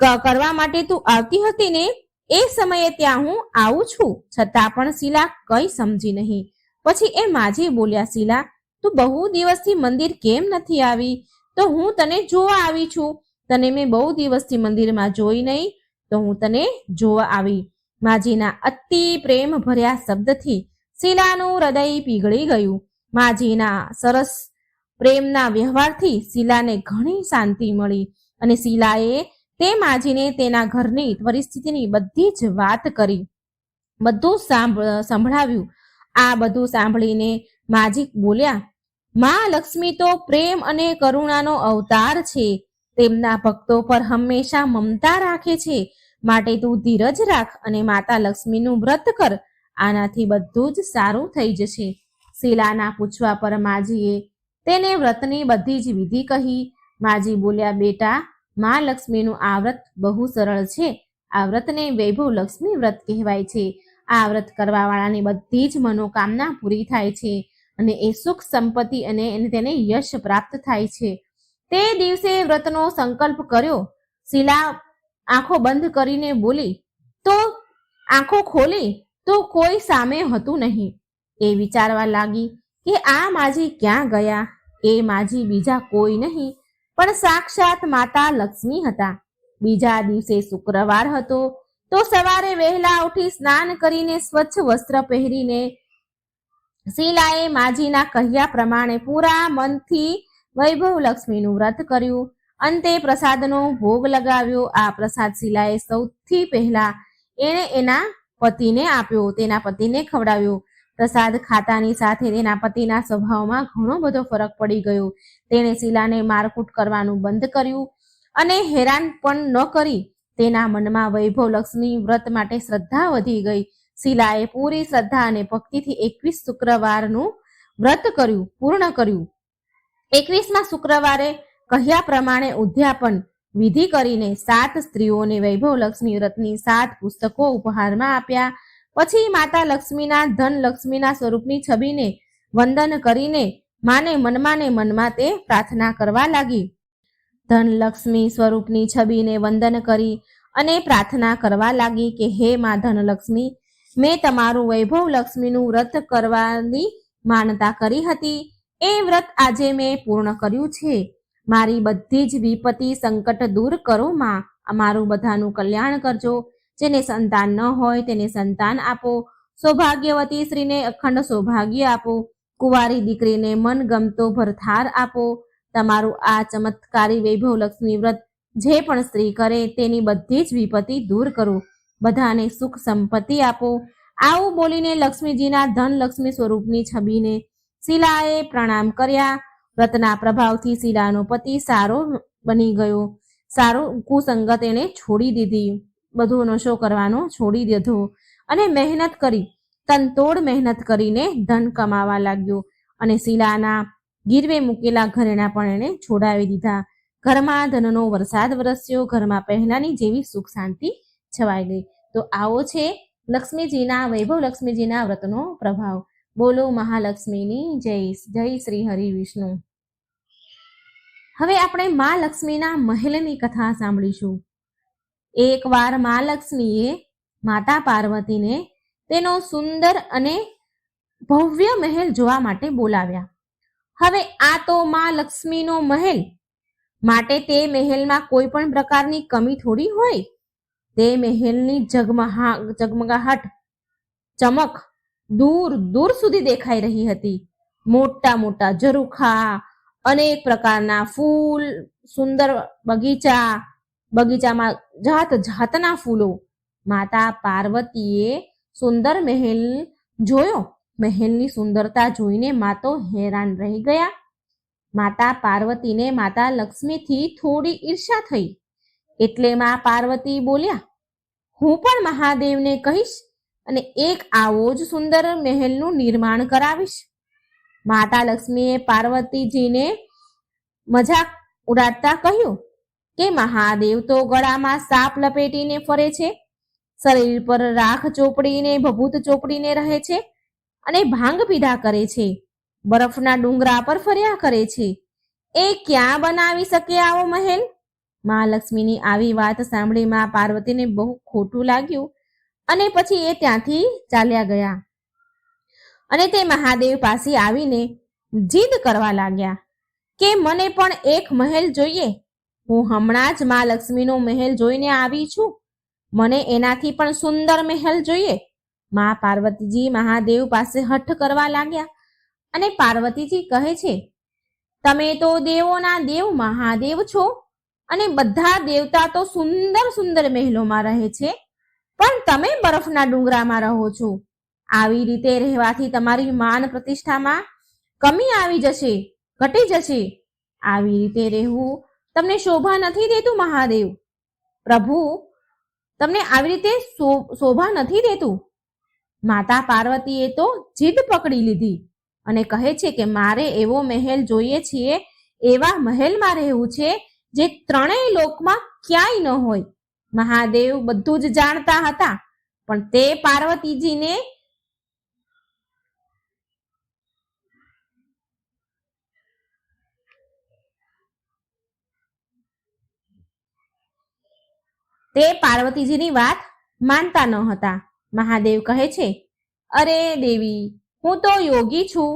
કરવા માટે તું આવતી હતી ને? એ સમયે ત્યાં હું આવું છું. છતાં પણ શીલા કંઈ સમજી નહીં. પછી એ માજી બોલ્યા, શીલા, તું બહુ દિવસથી મંદિર કેમ નથી આવી? તો હું તને જોવા આવી છું. તને મેં બહુ દિવસથી મંદિરમાં જોઈ નહીં, તો હું તને જોવા આવી. માજીના અતિ પ્રેમ ભર્યા શબ્દથી શીલાનું હૃદય પીગળી ગયું. માજીના સરસ પ્રેમના વ્યવહારથી શીલાને ઘણી શાંતિ મળી અને શીલાએ તે માજીને તેના ઘરની પરિસ્થિતિની બધી જ વાત કરી, બધું સંભળાવ્યું. આ બધું સાંભળીને માજી બોલ્યા, મા લક્ષ્મી તો પ્રેમ અને કરુણાનો અવતાર છે. તેમના ભક્તો પર હંમેશા મમતા રાખે છે. માટે તું ધીરજ રાખ અને માતા લક્ષ્મીનું વ્રત કર. આનાથી બધું જ સારું થઈ જશે. શીલાના પૂછવા પર માજીએ તેને વ્રતની બધી જ વિધિ કહી. માજી બોલ્યા, બેટા, મા લક્ષ્મીનું આ વ્રત બહુ સરળ છે. આ વ્રતને વૈભવ લક્ષ્મી વ્રત કહેવાય છે. આ વ્રત કરવાવાળાની બધી જ મનોકામના પૂરી થાય છે અને એ સુખ સંપત્તિ અને તેને યશ પ્રાપ્ત થાય છે. તે દિવસે વ્રતનો સંકલ્પ કર્યો. શીલા આંખો બંધ કરીને બોલી, તો આંખો ખોલી તો કોઈ સામે હતું નહીં. એ વિચારવા લાગી કે આ માજી ક્યાં ગયા? એ માજી બીજા કોઈ નહીં પણ સાક્ષાત માતા લક્ષ્મી હતા. બીજા દિવસે શુક્રવાર હતો તો સવારે વહેલા ઉઠી સ્નાન કરીને સ્વચ્છ વસ્ત્ર પહેરીને શીલાએ માજીના કહ્યા પ્રમાણે પૂરા મનથી વૈભવ લક્ષ્મીનું વ્રત કર્યું. અંતે પ્રસાદનો ભોગ લગાવ્યો. આ પ્રસાદ શીલાએ સૌથી પહેલા એના પતિને આપ્યો, તેના પતિને ખવડાવ્યો. પ્રસાદ ખાતાની સાથે તેના પતિના સ્વભાવમાં ઘણો બધો ફરક પડી ગયો. તેણે શીલાને મારકૂટ કરવાનું બંધ કર્યું અને હેરાન પણ ન કરી. તેના મનમાં વૈભવ લક્ષ્મી વ્રત માટે શ્રદ્ધા વધી ગઈ. શીલાએ પૂરી શ્રદ્ધા અને ભક્તિથી 21 શુક્રવારનું વ્રત પૂર્ણ કર્યું. 21મા શુક્રવારે કહ્યા પ્રમાણે ઉદ્યાપન વિધિ કરીને 7 સ્ત્રીઓને વૈભવ લક્ષ્મી વ્રતની 7 પુસ્તકો ઉપહારમાં આપ્યા. પછી માતા લક્ષ્મીના ધન લક્ષ્મીના સ્વરૂપની છબીને વંદન કરીને માને મનમાં તે પ્રાર્થના કરવા લાગી. ધન લક્ષ્મી સ્વરૂપની છબીને વંદન કરી અને પ્રાર્થના કરવા લાગી કે હે મા ધનલક્ષ્મી, મેં તમારું વૈભવ લક્ષ્મીનું વ્રત કરવાની માનતા કરી હતી. એ વ્રત આજે મેં પૂર્ણ કર્યું છે. મારી બધી જ વિપત્તિ સંકટ દૂર કરો માં. અમારું બધાનું કલ્યાણ કરજો. જેને સંતાન ન હોય તેને સંતાન આપો. સૌભાગ્યવતી સ્ત્રીને અખંડ સૌભાગ્ય આપો, કુંવારી દીકરીને મનગમતો ભરથાર આપો. તમારું આ ચમત્કારી વૈભવ લક્ષ્મી વ્રત જે પણ સ્ત્રી કરે તેની બધી જ વિપત્તિ દૂર કરો, બધાને સુખ સંપત્તિ આપો. આવું બોલીને લક્ષ્મીજીના ધનલક્ષ્મી સ્વરૂપની છબીને શીલાએ પ્રણામ કર્યા. વ્રતના પ્રભાવથી શીલાનો પતિ સારો બની ગયો. સારો કુસંગત એણે છોડી દીધી, બધો નશો કરવાનો છોડી દીધો અને મહેનત કરી, તનતોડ મહેનત કરીને ધન કમાવા લાગ્યો. અને શીલાના ગીરવે મૂકેલા ઘરેણા પણ એણે છોડાવી દીધા. ઘરમાં ધનનો વરસાદ વરસ્યો, ઘરમાં પહેલાની જેવી સુખ શાંતિ છવાઈ ગઈ. તો આવો છે લક્ષ્મીજીના વૈભવ લક્ષ્મીજીના વ્રતનો પ્રભાવ. બોલો મહાલક્ષ્મીની જય. જય શ્રી હરિ વિષ્ણુ. હવે આપણે મા લક્ષ્મીના મહેલની કથા સાંભળીશું. એકવાર મા લક્ષ્મીએ માતા પાર્વતીને તેનો સુંદર અને ભવ્ય મહેલ જોવા માટે બોલાવ્યા. હવે આ તો મા લક્ષ્મીનો મહેલ, માટે તે મહેલમાં કોઈ પણ પ્રકારની કમી થોડી હોય. તે મહેલની ઝગમગાહટ, ચમક દૂર દૂર સુધી દેખાઈ રહી હતી. મોટા મોટા ઝરૂખા, અનેક પ્રકારના ફૂલ, સુંદર બગીચામાં જાત જાતના ફૂલો. માતા પાર્વતીએ સુંદર મહેલ જોયો. મહેલની સુંદરતા જોઈને મા તો હેરાન રહી ગયા. માતા પાર્વતીને માતા લક્ષ્મીથી થોડી ઈર્ષ્યા થઈ, એટલે મા પાર્વતી બોલ્યા, હું પણ મહાદેવને કહીશ અને એક આવો જ સુંદર મહેલનું નિર્માણ કરાવીશ. માતા લક્ષ્મીએ પાર્વતીજીને મજાક ઉડાડતા કહ્યું કે મહાદેવ તો ગળામાં સાપ લપેટીને ફરે છે, શરીર પર રાખ ચોપડીને ભભૂત ચોપડીને રહે છે અને ભાંગ પીધા કરે છે, બરફના ડુંગરા પર ફર્યા કરે છે. એ ક્યાં બનાવી શકે આવો મહેલ? મહાલક્ષ્મીની આવી વાત સાંભળી મા પાર્વતીને બહુ ખોટું લાગ્યું અને પછી એ ત્યાંથી ચાલ્યા ગયા અને તે મહાદેવ પાસે આવીને જીદ કરવા લાગ્યા કે મને પણ એક મહેલ જોઈએ. હું હમણાં જ મા લક્ષ્મીનો મહેલ જોઈને આવી છું, મને એનાથી પણ સુંદર મહેલ જોઈએ. મા પાર્વતીજી મહાદેવ પાસે હઠ કરવા લાગ્યા અને પાર્વતીજી કહે છે, તમે તો દેવોના દેવ મહાદેવ છો અને બધા દેવતા તો સુંદર સુંદર મહેલોમાં રહે છે, પણ તમે બરફના ડુંગરામાં રહો છો. આવી રીતે રહેવાથી તમારી માન પ્રતિષ્ઠામાં કમી આવી જશે, ઘટી જશે. આવી રીતે રહેવું તમને શોભા નથી દેતું મહાદેવ. પ્રભુ તમને આવી રીતે શોભા નથી દેતું. માતા પાર્વતીએ તો જીદ પકડી લીધી અને કહે છે કે મારે એવો મહેલ જોઈએ છીએ, એવા મહેલમાં રહેવું છે જે ત્રણેય લોકમાં ક્યાંય ન હોય. મહાદેવ બધું જ જાણતા હતા, પણ તે પાર્વતીજીને પાર્વતીજીની વાત માનતા ન હતા. મહાદેવ કહે છે, અરે દેવી, હું તો યોગી છું,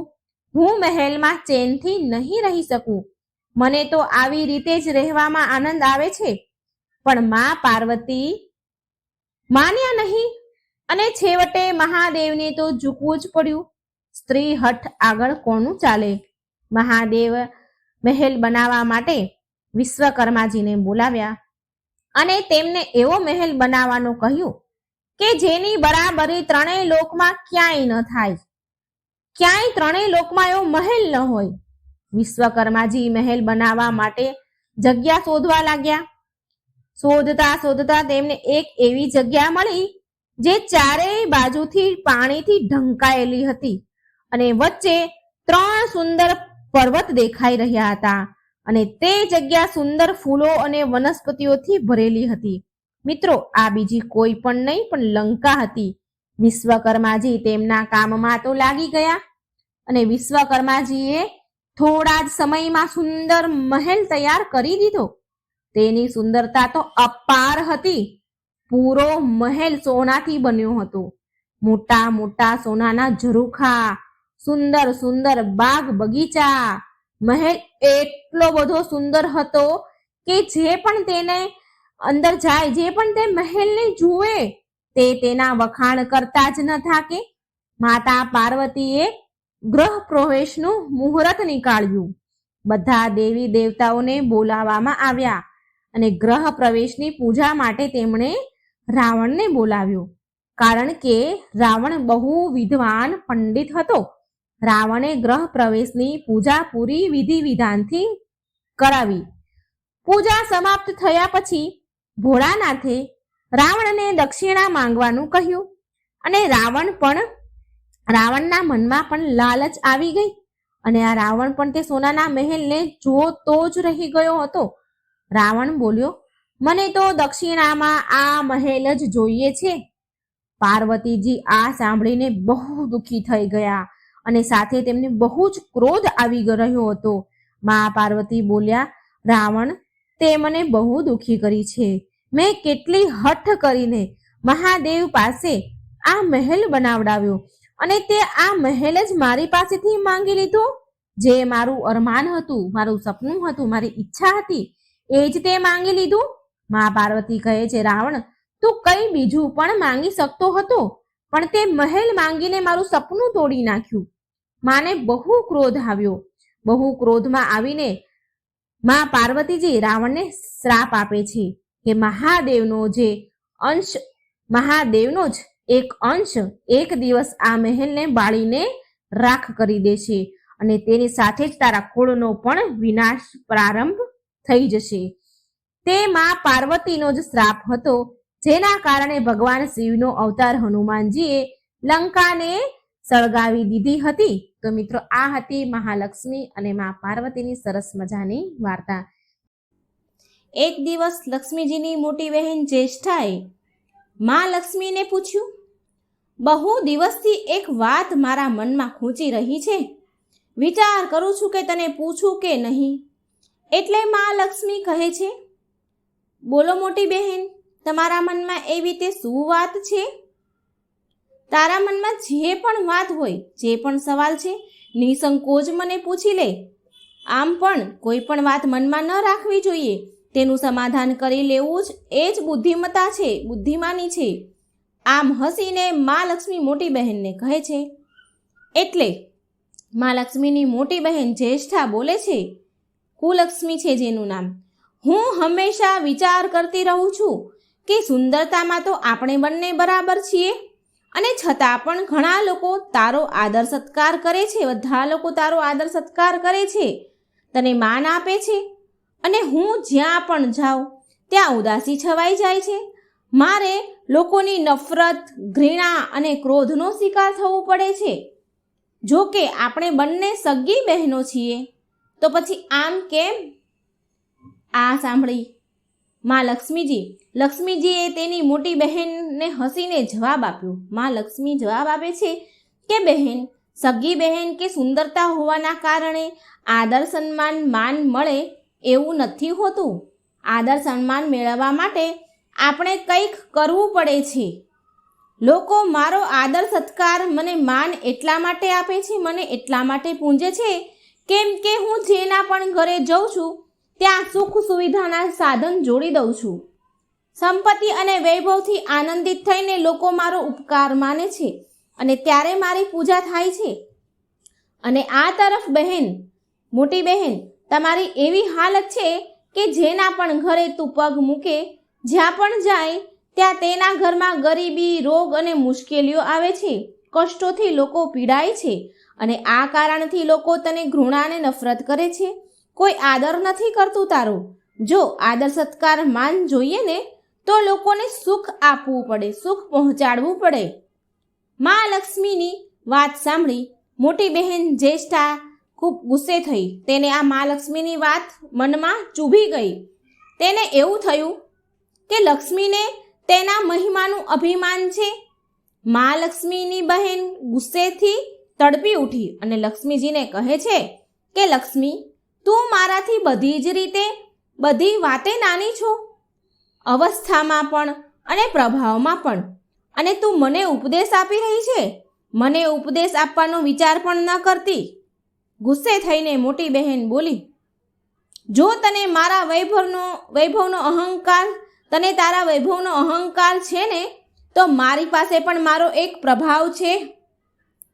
હું મહેલમાં ચેનથી નહીં રહી શકું. મને તો આવી રીતે જ રહેવામાં આનંદ આવે છે. પણ મા પાર્વતી માન્યા નહીં અને છેવટે મહાદેવને તો ઝૂકવું જ પડ્યું. સ્ત્રી હઠ આગળ કોનું ચાલે? મહાદેવ મહેલ બનાવવા માટે વિશ્વકર્માજીને બોલાવ્યા અને તેમને એવો મહેલ બનાવવાનું કહ્યું કે જેની બરાબરી ત્રણેય લોકમાં ક્યાંય ન થાય, ક્યાંય ત્રણેય લોકમાં એવો મહેલ ન હોય. વિશ્વકર્માજી મહેલ બનાવવા માટે જગ્યા શોધવા લાગ્યા. શોધતા શોધતા તેમને એક એવી જગ્યા મળી જે ચારેય બાજુથી પાણીથી ઢંકાયેલી હતી અને વચ્ચે 3 સુંદર પર્વત દેખાઈ રહ્યા હતા અને તે જગ્યા સુંદર ફૂલો અને વનસ્પતિઓથી ભરેલી હતી. મિત્રો, આ બીજી કોઈ પણ નહીં પણ લંકા હતી. વિશ્વકર્માજી તેમના કામમાં તો લાગી ગયા અને વિશ્વકર્માજીએ થોડા જ સમયમાં સુંદર મહેલ તૈયાર કરી દીધો. તેની સુંદરતા તો અપાર હતી. પૂરો મહેલ સોનાથી બન્યો હતો. મોટા મોટા સોનાના ઝરૂખા, સુંદર સુંદર બાગ બગીચા. મહેલ એટલો બધો સુંદર હતો કે જે પણ તેને અંદર જાય, જે પણ તે મહેલને જુએ તે તેના વખાણ કરતા જ ન થાકે. માતા પાર્વતીએ ગૃહ પ્રવેશનું મુહૂર્ત નીકાળ્યું. બધા દેવી દેવતાઓને બોલાવવામાં આવ્યા અને ગ્રહ પ્રવેશની પૂજા માટે તેમણે રાવણને બોલાવ્યો. કારણ કે રાવણ બહુ વિદ્વાન પંડિત હતો. રાવણે ગ્રહ પ્રવેશની પૂજા પૂરી વિધિ વિધાનથી કરાવી. પૂજા સમાપ્ત થયા પછી ભોળાનાથે રાવણને દક્ષિણા માંગવાનું કહ્યું અને રાવણના મનમાં પણ લાલચ આવી ગઈ અને આ રાવણ પણ તે સોનાના મહેલને જોતો જ રહી ગયો હતો. રાવણ બોલ્યો, મને તો દક્ષિણામાં આ મહેલ જ જોઈએ છે. પાર્વતીજી આ સાંભળીને બહુ દુઃખી થઈ ગયા અને સાથે તેમને બહુ જ ક્રોધ આવી રહ્યો હતો. મા પાર્વતી બોલ્યા, રાવણ, તે મને બહુ દુઃખી કરી છે. મેં કેટલી હઠ કરીને મહાદેવ પાસે આ મહેલ બનાવડાવ્યો અને તે આ મહેલ જ મારી પાસેથી માંગી લીધો. જે મારું અરમાન હતું, મારું સપનું હતું, મારી ઈચ્છા હતી, એ જ તે માંગી લીધું. મા પાર્વતી કહે છે, રાવણ, તું કઈ બીજું પણ માંગી શકતો હતો, પણ તે મહેલ માંગીને મારું સપનું તોડી નાખ્યું. માને બહુ ક્રોધ આવ્યો. બહુ ક્રોધમાં આવીને મા પાર્વતીજી રાવણને શ્રાપ આપે છે કે મહાદેવનો જ એક અંશ એક દિવસ આ મહેલને બાળીને રાખ કરી દેશે અને તેની સાથે જ તારા કુળનો પણ વિનાશ પ્રારંભ થઈ જશે. તે મા પાર્વતીનો જ શ્રાપ હતો, જેના કારણે ભગવાન શિવનો અવતાર હનુમાનજીએ લંકાને સળગાવી દીધી હતી. તો મિત્રો, આ હતી મહાલક્ષ્મી અને મા પાર્વતીની સરસ મજાની વાર્તા. એક દિવસ લક્ષ્મીજીની મોટી બહેન જ્યેષ્ઠાએ મા લક્ષ્મીને પૂછ્યું, બહુ દિવસથી એક વાત મારા મનમાં ખૂંચી રહી છે. વિચાર કરું છું કે તને પૂછું કે નહીં. એટલે મા લક્ષ્મી કહે છે, બોલો મોટી બહેન, તમારા મનમાં એવી તે શું વાત છે? તારા મનમાં જે પણ વાત હોય, જે પણ સવાલ છે, નિસંકોચ મને પૂછી લે. આમ પણ કોઈ પણ વાત મનમાં ન રાખવી જોઈએ. તેનું સમાધાન કરી લેવું જ એ જ બુદ્ધિમત્તા છે, બુદ્ધિમાની છે. આમ હસીને મા લક્ષ્મી મોટી બહેનને કહે છે. એટલે મા લક્ષ્મીની મોટી બહેન જ્યેષ્ઠા બોલે છે, કુલક્ષ્મી છે જેનું નામ, હું હંમેશા વિચાર કરતી રહું છું કે સુંદરતામાં તો આપણે બંને બરાબર છીએ અને છતાં પણ ઘણા લોકો તારો આદર સત્કાર કરે છે. બધા લોકો તારો આદર સત્કાર કરે છે, તને માન આપે છે અને હું જ્યાં પણ જાઉં ત્યાં ઉદાસી છવાઈ જાય છે. મારે લોકોની નફરત, ઘૃણા અને ક્રોધનો શિકાર થવું પડે છે. જો કે આપણે બંને સગી બહેનો છીએ, તો પછી આમ કેમ? આ સાંભળી મા લક્ષ્મીજીએ તેની મોટી બહેનને હસીને જવાબ આપ્યો. મા લક્ષ્મી જવાબ આપે છે કે બહેન, સગી બહેન કે સુંદરતા હોવાના કારણે આદર સન્માન માન મળે એવું નથી હોતું. આદર સન્માન મેળવવા માટે આપણે કંઈક કરવું પડે છે. લોકો મારો આદર સત્કાર, મને માન એટલા માટે આપે છે, મને એટલા માટે પૂંજે છે કેમ કે હું જેના પણ ઘરે જઉં છું ત્યાં સુખ સુવિધાના સાધન જોડી દઉં છું. સંપત્તિ અને વૈભવથી આનંદિત થઈને લોકો મારો ઉપકાર માને છે અને ત્યારે મારી પૂજા થાય છે. અને આ તરફ બહેન, મોટી બહેન, તમારી એવી હાલત છે કે જેના પણ ઘરે તું પગ મૂકે, જ્યાં પણ જાય ત્યાં તેના ઘરમાં ગરીબી, રોગ અને મુશ્કેલીઓ આવે છે. કષ્ટોથી લોકો પીડાય છે અને આ કારણથી લોકો તને ઘૃણા અને નફરત કરે છે. કોઈ આદર નથી કરતું તારો. જો આદર સત્કાર માન જોઈએ ને તો લોકોને સુખ આપવું પડે, સુખ પહોંચાડવું પડે. મા લક્ષ્મીની વાત સાંભળી મોટી બહેન જ્યેષ્ઠા ખૂબ ગુસ્સે થઈ. તેને આ મા લક્ષ્મીની વાત મનમાં ચૂભી ગઈ. તેને એવું થયું કે લક્ષ્મીને તેના મહિમાનું અભિમાન છે. મા લક્ષ્મીની બહેન ગુસ્સેથી તડપી ઉઠી અને લક્ષ્મીજીને કહે છે કે લક્ષ્મી, તું મારાથી બધી જ રીતે, બધી વાતે નાની છો, અવસ્થામાં પણ અને પ્રભાવમાં પણ, અને તું મને ઉપદેશ આપી રહી છે. મને ઉપદેશ આપવાનો વિચાર પણ ન કરતી. ગુસ્સે થઈને મોટી બહેન બોલી, જો તને મારા વૈભવનો અહંકાર, તને તારા વૈભવનો અહંકાર છે ને, તો મારી પાસે પણ મારો એક પ્રભાવ છે.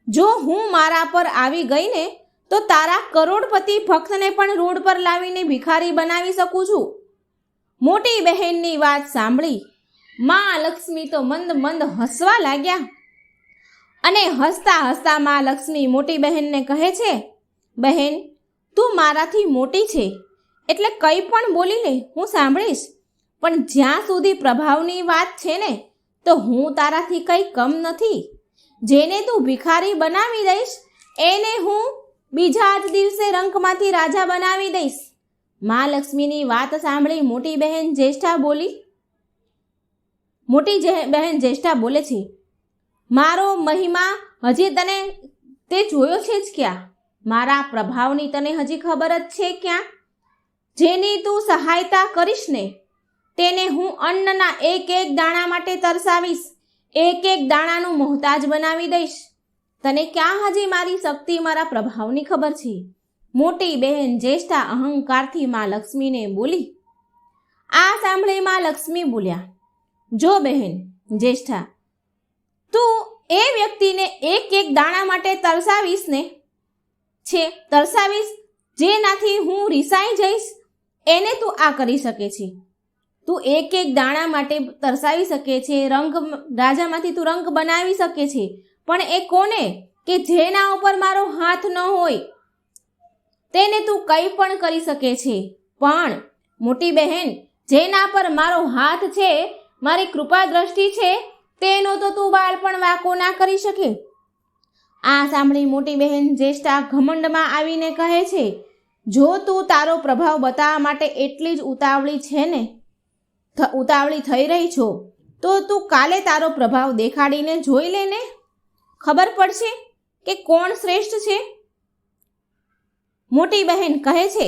જો હું મારા પર આવી ગઈ ને તો તારા કરોડપતિ ભક્તને પણ રોડ પર લાવીને ભિખારી બનાવી શકું છું. મોટી બહેનની વાત સાંભળી મા લક્ષ્મી તો મંદ મંદ હસવા લાગ્યા અને હસતા હસતા મા લક્ષ્મી મોટી બહેનને કહે છે, બહેન તું મારાથી મોટી છે એટલે કંઈ પણ બોલી લે, હું સાંભળીશ. પણ જ્યાં સુધી પ્રભાવની વાત છે ને તો હું તારાથી કંઈ કમ નથી. જેને તું ભિખારી બનાવી દઈશ એને હું બીજા જ દિવસે રંકમાંથી રાજા બનાવી દઈશ. મા લક્ષ્મીની વાત સાંભળી મોટી બહેન જ્યેષ્ઠા બોલે છે, મારો મહિમા હજી તને તે જોયો છે જ ક્યાં? મારા પ્રભાવની તને હજી ખબર જ છે ક્યાં? જેની તું સહાયતા કરીશ ને તેને હું અન્નના એક એક દાણા માટે તરસાવીશ, એક એક દાણાનું મોહતાજ બનાવી દઈશ. તને ક્યાં હજી મારી શક્તિ, મારા પ્રભાવની ખબર છે? મોટી બહેન જ્યેષ્ઠા અહંકારથી મા લક્ષ્મીને બોલી. આ સાંભળી મા લક્ષ્મી બોલ્યા, જો બહેન જ્યેષ્ઠા, તું એ વ્યક્તિને એક એક દાણા માટે તરસાવીશ જેનાથી હું રીસાઈ જઈશ એને તું આ કરી શકે છે. તું એક એક દાણા માટે તરસાવી શકે છે, રાજામાંથી તું રંક બનાવી શકે છે, પણ એ કોને કે જેના ઉપર મારો હાથ ન હોય તેને તું કંઈ પણ કરી શકે છે. પણ મોટી બહેન જેના પર મારો હાથ છે, મારી કૃપા દ્રષ્ટિ છે, તેનો તો તું બાળપણ વાકો ના કરી શકે. આ સાંભળી મોટી બહેન જ્યેષ્ઠા ઘમંડમાં આવીને કહે છે, જો તું તારો પ્રભાવ બતાવવા માટે એટલી જ ઉતાવળી થઈ રહી છો તો તું કાલે તારો પ્રભાવ દેખાડીને જોઈ લે ને, ખબર પડશે કે કોણ શ્રેષ્ઠ છે. મોટી બહેન કહે છે,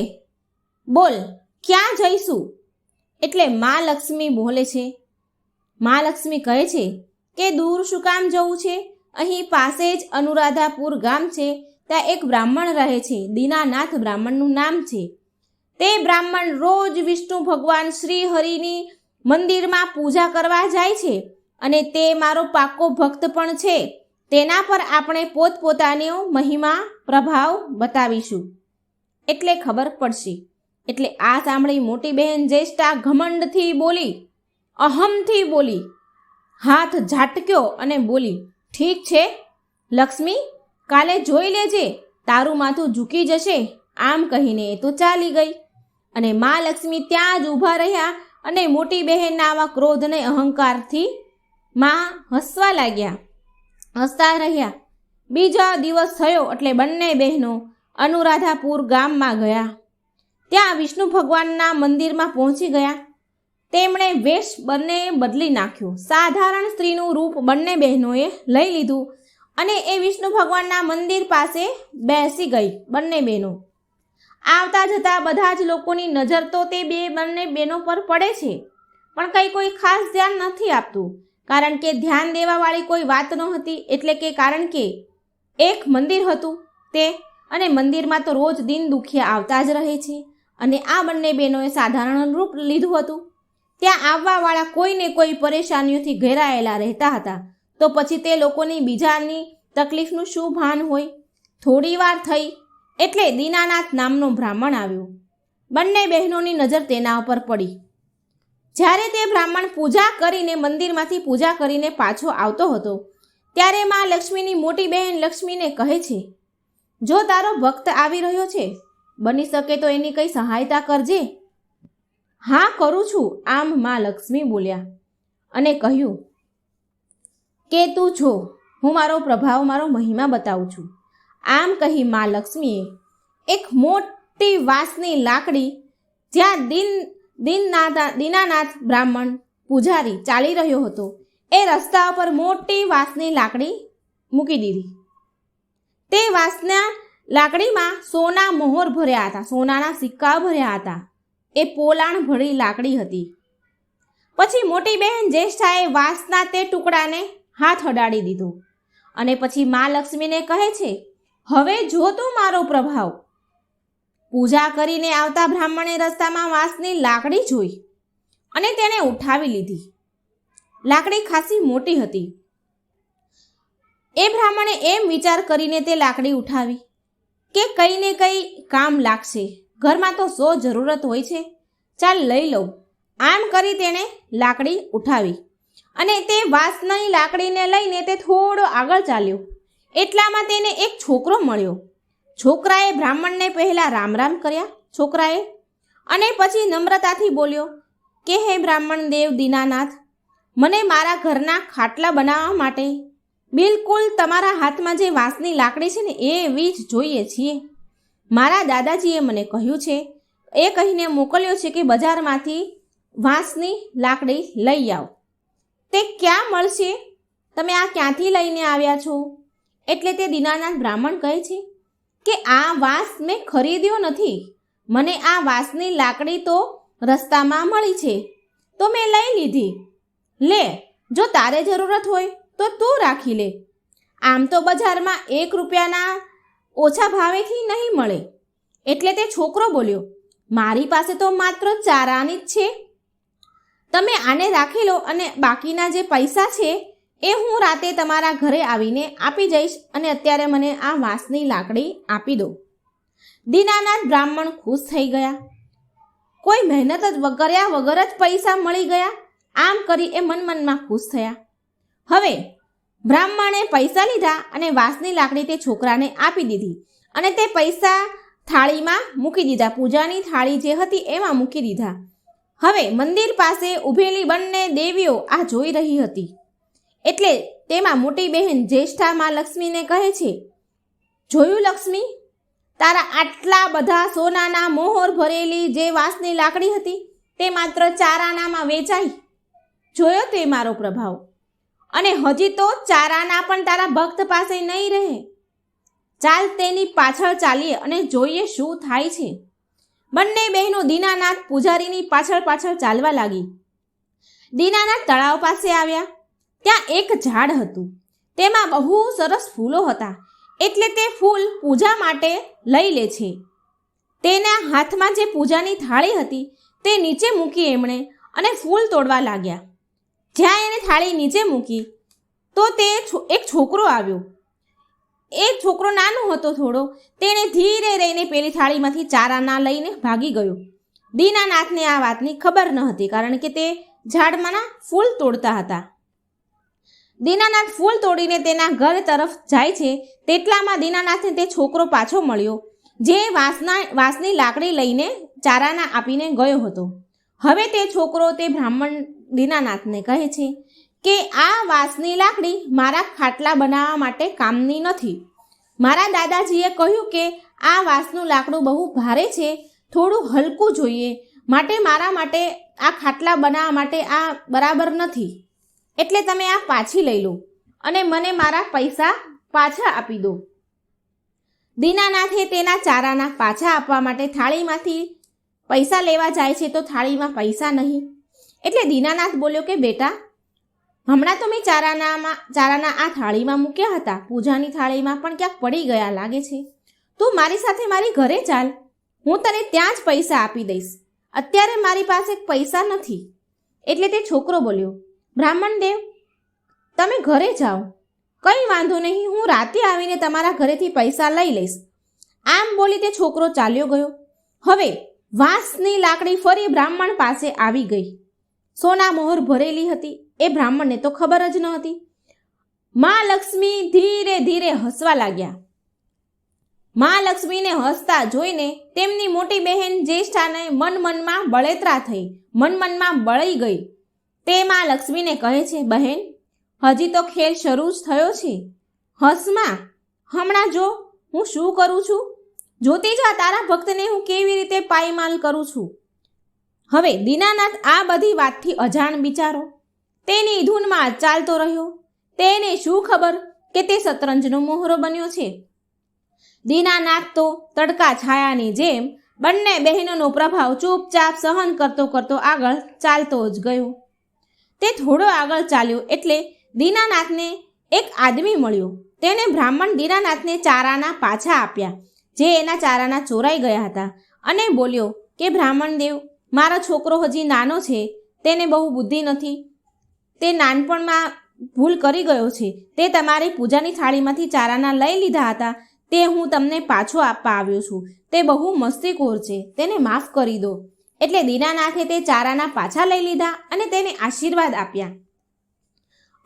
બોલ ક્યાં જઈશું? એટલે મા લક્ષ્મી બોલે છે. મા લક્ષ્મી કહે છે કે દૂર શું કામ જવું છે? અહીં પાસે જ અનુરાધાપુર ગામ છે, ત્યાં એક બ્રાહ્મણ રહે છે, દીનાનાથ બ્રાહ્મણનું નામ છે. તે બ્રાહ્મણ રોજ વિષ્ણુ ભગવાન શ્રી હરિની મંદિરમાં પૂજા કરવા જાય છે અને તે મારો પાકો ભક્ત પણ છે. તેના પર આપણે પોતપોતાનો મહિમા પ્રભાવ બતાવીશું એટલે ખબર પડશે. એટલે આ સાંભળી મોટી બહેન જ્યેષ્ઠા ઘમંડથી બોલી, અહમથી બોલી, હાથ ઝાટક્યો અને બોલી, ઠીક છે લક્ષ્મી, કાલે જોઈ લેજે, તારું માથું ઝૂકી જશે. આમ કહીને એ તો ચાલી ગઈ અને મા લક્ષ્મી ત્યાં જ ઊભા રહ્યા અને મોટી બહેનના આવા ક્રોધને અહંકારથી માં હસવા રહ્યા. બીજા દિવસ થયો એટલે બંને બહેનો અનુરાધાપુર ગામમાં ગયા. ત્યાં વિષ્ણુ ભગવાનના મંદિરમાં પહોંચી ગયા. તેમણે વેશ બંને બદલી નાખ્યો. સાધારણ સ્ત્રીનું રૂપ બંને બહેનોએ લઈ લીધું અને એ વિષ્ણુ ભગવાનના મંદિર પાસે બેસી ગઈ બંને બહેનો. આવતા જતા બધા જ લોકોની નજર તો તે બંને બહેનો પર પડે છે, પણ કોઈ ખાસ ધ્યાન નથી આપતું, કારણ કે ધ્યાન દેવાવાળી કોઈ વાત ન હતી. એટલે કે કારણ કે એક મંદિર હતું તે, અને મંદિરમાં તો રોજ દિન દુખિયા આવતા જ રહે છે, અને આ બંને બહેનોએ સાધારણ રૂપ લીધું હતું. ત્યાં આવવાવાળા કોઈને કોઈ પરેશાનીઓથી ઘેરાયેલા રહેતા હતા, તો પછી તે લોકોની બીજાની તકલીફનું શું ભાન હોય. થોડી વાર થઈ એટલે દીનાનાથ નામનો બ્રાહ્મણ આવ્યો. બંને બહેનોની નજર તેના ઉપર પડી. જ્યારે તે બ્રાહ્મણ પૂજા કરીને મંદિરમાંથી પૂજા કરીને પાછો આવતો હતો ત્યારે માં લક્ષ્મીની મોટી બહેન લક્ષ્મીને કહે છે, જો તારો ભક્ત આવી રહ્યો છે, બની શકે તો એની કંઈ સહાયતા કરજે. હા કરું છું, આમ માં લક્ષ્મી બોલ્યા અને કહ્યું કે તું જો, હું મારો પ્રભાવ, મારો મહિમા બતાવું છું. આમ કહી માં લક્ષ્મીએ એક મોટી વાંસની લાકડી, જ્યાં દીનાનાથ બ્રાહ્મણ પૂજારી ચાલી રહ્યો હતો, એ રસ્તા પર મોટી વાંસની લાકડી મૂકી દીધી. તે વાંસના લાકડીમાં સોના મોહર ભર્યા હતા, સોનાના સિક્કા ભર્યા હતા. એ પોલાણ ભરી લાકડી હતી. પછી મોટી બહેન જ્યેષ્ઠાએ વાંસના તે ટુકડાને હાથ અડાડી દીધો અને પછી મા લક્ષ્મીને કહે છે, હવે જો તું મારો પ્રભાવ. પૂજા કરીને આવતા બ્રાહ્મણે રસ્તામાં વાંસની લાકડી જોઈ અને તેને ઉઠાવી લીધી. લાકડી ખાસી મોટી હતી. એ બ્રાહ્મણે એમ વિચાર કરીને તે લાકડી ઉઠાવી કે કંઈ ને કંઈ કામ લાગશે, ઘરમાં તો 100 જરૂરત હોય છે, ચાલ લઈ લઉં. આમ કરી તેણે લાકડી ઉઠાવી અને તે વાંસની લાકડીને લઈને તે થોડો આગળ ચાલ્યો. એટલામાં તેને એક છોકરો મળ્યો. છોકરાએ બ્રાહ્મણને પહેલાં રામ રામ કર્યા છોકરાએ, અને પછી નમ્રતાથી બોલ્યો કે હે બ્રાહ્મણ દેવ દીનાનાથ, મને મારા ઘરના ખાટલા બનાવવા માટે બિલકુલ તમારા હાથમાં જે વાંસની લાકડી છે ને એવી જ જોઈએ છીએ. મારા દાદાજીએ મને કહ્યું છે, એ કહીને મોકલ્યો છે કે બજારમાંથી વાંસની લાકડી લઈ આવ. તે ક્યાં મળશે? તમે આ ક્યાંથી લઈને આવ્યા છો? એટલે તે દીનાનાથ બ્રાહ્મણ કહે છે કે આ વાંસ મેં ખરીદ્યો નથી, મને આ વાંસની લાકડી તો રસ્તામાં મળી છે તો મેં લઈ લીધી. લે, જો તારે જરૂરત હોય તો તું રાખી લે. આમ તો બજારમાં 1 રૂપિયાના ઓછા ભાવેથી નહીં મળે. એટલે તે છોકરો બોલ્યો, મારી પાસે તો માત્ર ચારાની જ છે, તમે આને રાખી લો અને બાકીના જે પૈસા છે એ હું રાતે તમારા ઘરે આવીને આપી જઈશ, અને અત્યારે મને આ વાંસની લાકડી આપી દો. દીનાનાથ બ્રાહ્મણ ખુશ થઈ ગયા. કોઈ મહેનત જ કર્યા વગર જ પૈસા મળી ગયા. આમ કરી એ મનમાં ખુશ થયા. હવે બ્રાહ્મણે પૈસા લીધા અને વાંસની લાકડી તે છોકરાને આપી દીધી અને તે પૈસા થાળીમાં મૂકી દીધા. પૂજાની થાળી જે હતી એમાં મૂકી દીધા. હવે મંદિર પાસે ઊભેલી બંને દેવીઓ આ જોઈ રહી હતી. એટલે તેમાં મોટી બહેન જ્યેષ્ઠા માં લક્ષ્મીને કહે છે, જોયું લક્ષ્મી, તારા આટલા બધા સોનાના મોહર ભરેલી જે વાંસની લાકડી હતી તે માત્ર 4 આનામાં વેચાઈ. જોયો તે મારો પ્રભાવ? અને હજી તો 4 આના પણ તારા ભક્ત પાસે નહીં રહે. ચાલ તેની પાછળ ચાલીએ અને જોઈએ શું થાય છે. બંને બહેનો દીનાનાથ પૂજારીની પાછળ પાછળ ચાલવા લાગી. દીનાનાથ તળાવ પાસે આવ્યા. ત્યાં એક ઝાડ હતું, તેમાં બહુ સરસ ફૂલો હતા. એટલે તે ફૂલ પૂજા માટે લઈ લે છે. તેના હાથમાં જે પૂજાની થાળી હતી તે નીચે મૂકી એમણે અને ફૂલ તોડવા લાગ્યા. જ્યાં એને થાળી નીચે મૂકી તો તે એક છોકરો આવ્યો. એ છોકરો નાનો હતો થોડો, તેણે ધીરે રહીને પેલી થાળીમાંથી 4 આના લઈને ભાગી ગયો. દીનાનાથને આ વાતની ખબર ન હતી, કારણ કે તે ઝાડમાંના ફૂલ તોડતા હતા. દીનાનાથ ફૂલ તોડીને તેના ઘર તરફ જાય છે તેટલામાં દીનાનાથને તે છોકરો પાછો મળ્યો, જે વાંસની લાકડી લઈને 4 આના આપીને ગયો હતો. હવે તે છોકરો તે બ્રાહ્મણ દીનાનાથને કહે છે કે આ વાંસની લાકડી મારા ખાટલા બનાવવા માટે કામની નથી. મારા દાદાજીએ કહ્યું કે આ વાંસનું લાકડું બહુ ભારે છે, થોડું હલકું જોઈએ, માટે મારા માટે આ ખાટલા બનાવવા માટે આ બરાબર નથી. એટલે તમે આ પાછી લઈ લો અને મને મારા પૈસા પાછા આપી દો. દીનાનાથે તેના 4 આના પાછા આપવા માટે થાળીમાંથી પૈસા લેવા જાય છે તો થાળીમાં પૈસા નહીં. એટલે દીનાનાથ બોલ્યો કે બેટા, હમણાં તો મેં 4 આના આ થાળીમાં મૂક્યા હતા, પૂજાની થાળીમાં, પણ ક્યાંક પડી ગયા લાગે છે. તું મારી સાથે મારી ઘરે ચાલ, હું તને ત્યાં જ પૈસા આપી દઈશ. અત્યારે મારી પાસે પૈસા નથી. એટલે તે છોકરો બોલ્યો, બ્રાહ્મણ દેવ, તમે ઘરે જાઓ, કંઈ વાંધો નહીં, હું રાતે આવીને તમારા ઘરેથી પૈસા લઈ લઈશ. આમ બોલી તે છોકરો ચાલ્યો ગયો. હવે વાંસની લાકડી ફરી બ્રાહ્મણ પાસે આવી ગઈ. સોના મોહર ભરેલી હતી. એ બ્રાહ્મણને તો ખબર જ ન હતી. માં લક્ષ્મી ધીરે ધીરે હસવા લાગ્યા. માં લક્ષ્મીને હસતા જોઈને તેમની મોટી બહેન જ્યેષ્ઠાને મનમાં બળેતરા થઈ, મનમાં બળી ગઈ. તે માં લક્ષ્મીને કહે છે, બહેન, હજી તો ખેલ શરૂ જ થયો છે, હસમાં, હમણાં જો હું શું કરું છું, જોતી જા તારા ભક્તને હું કેવી રીતે પાયમાલ કરું છું. હવે દીનાનાથ આ બધી વાતથી અજાણ બિચારો તેની ધૂનમાં ચાલતો રહ્યો. તેને શું ખબર કે તે શતરંજનો મોહરો બન્યો છે. દીનાનાથ તો તડકા છાયાની જેમ બંને બહેનોનો પ્રભાવ ચૂપચાપ સહન કરતો કરતો આગળ ચાલતો જ ગયો. તે થોડો આગળ ચાલ્યો એટલે દીનાનાથને એક આદમી મળ્યો. તેણે બ્રાહ્મણ દીનાનાથને 4 આના પાછા આપ્યા, જે એના 4 આના ચોરાઈ ગયા હતા, અને બોલ્યો કે બ્રાહ્મણ દેવ, મારો છોકરો હજી નાનો છે, તેને બહુ બુદ્ધિ નથી, તે નાનપણમાં ભૂલ કરી ગયો છે. તે તમારી પૂજાની થાળીમાંથી ચારાના લઈ લીધા હતા, તે હું તમને પાછો આપવા આવ્યો છું. તે બહુ મસ્તીખોર છે, તેને માફ કરી દો. એટલે દીનાનાથે તે ચારાના પાછા લઈ લીધા અને તેને આશીર્વાદ આપ્યા.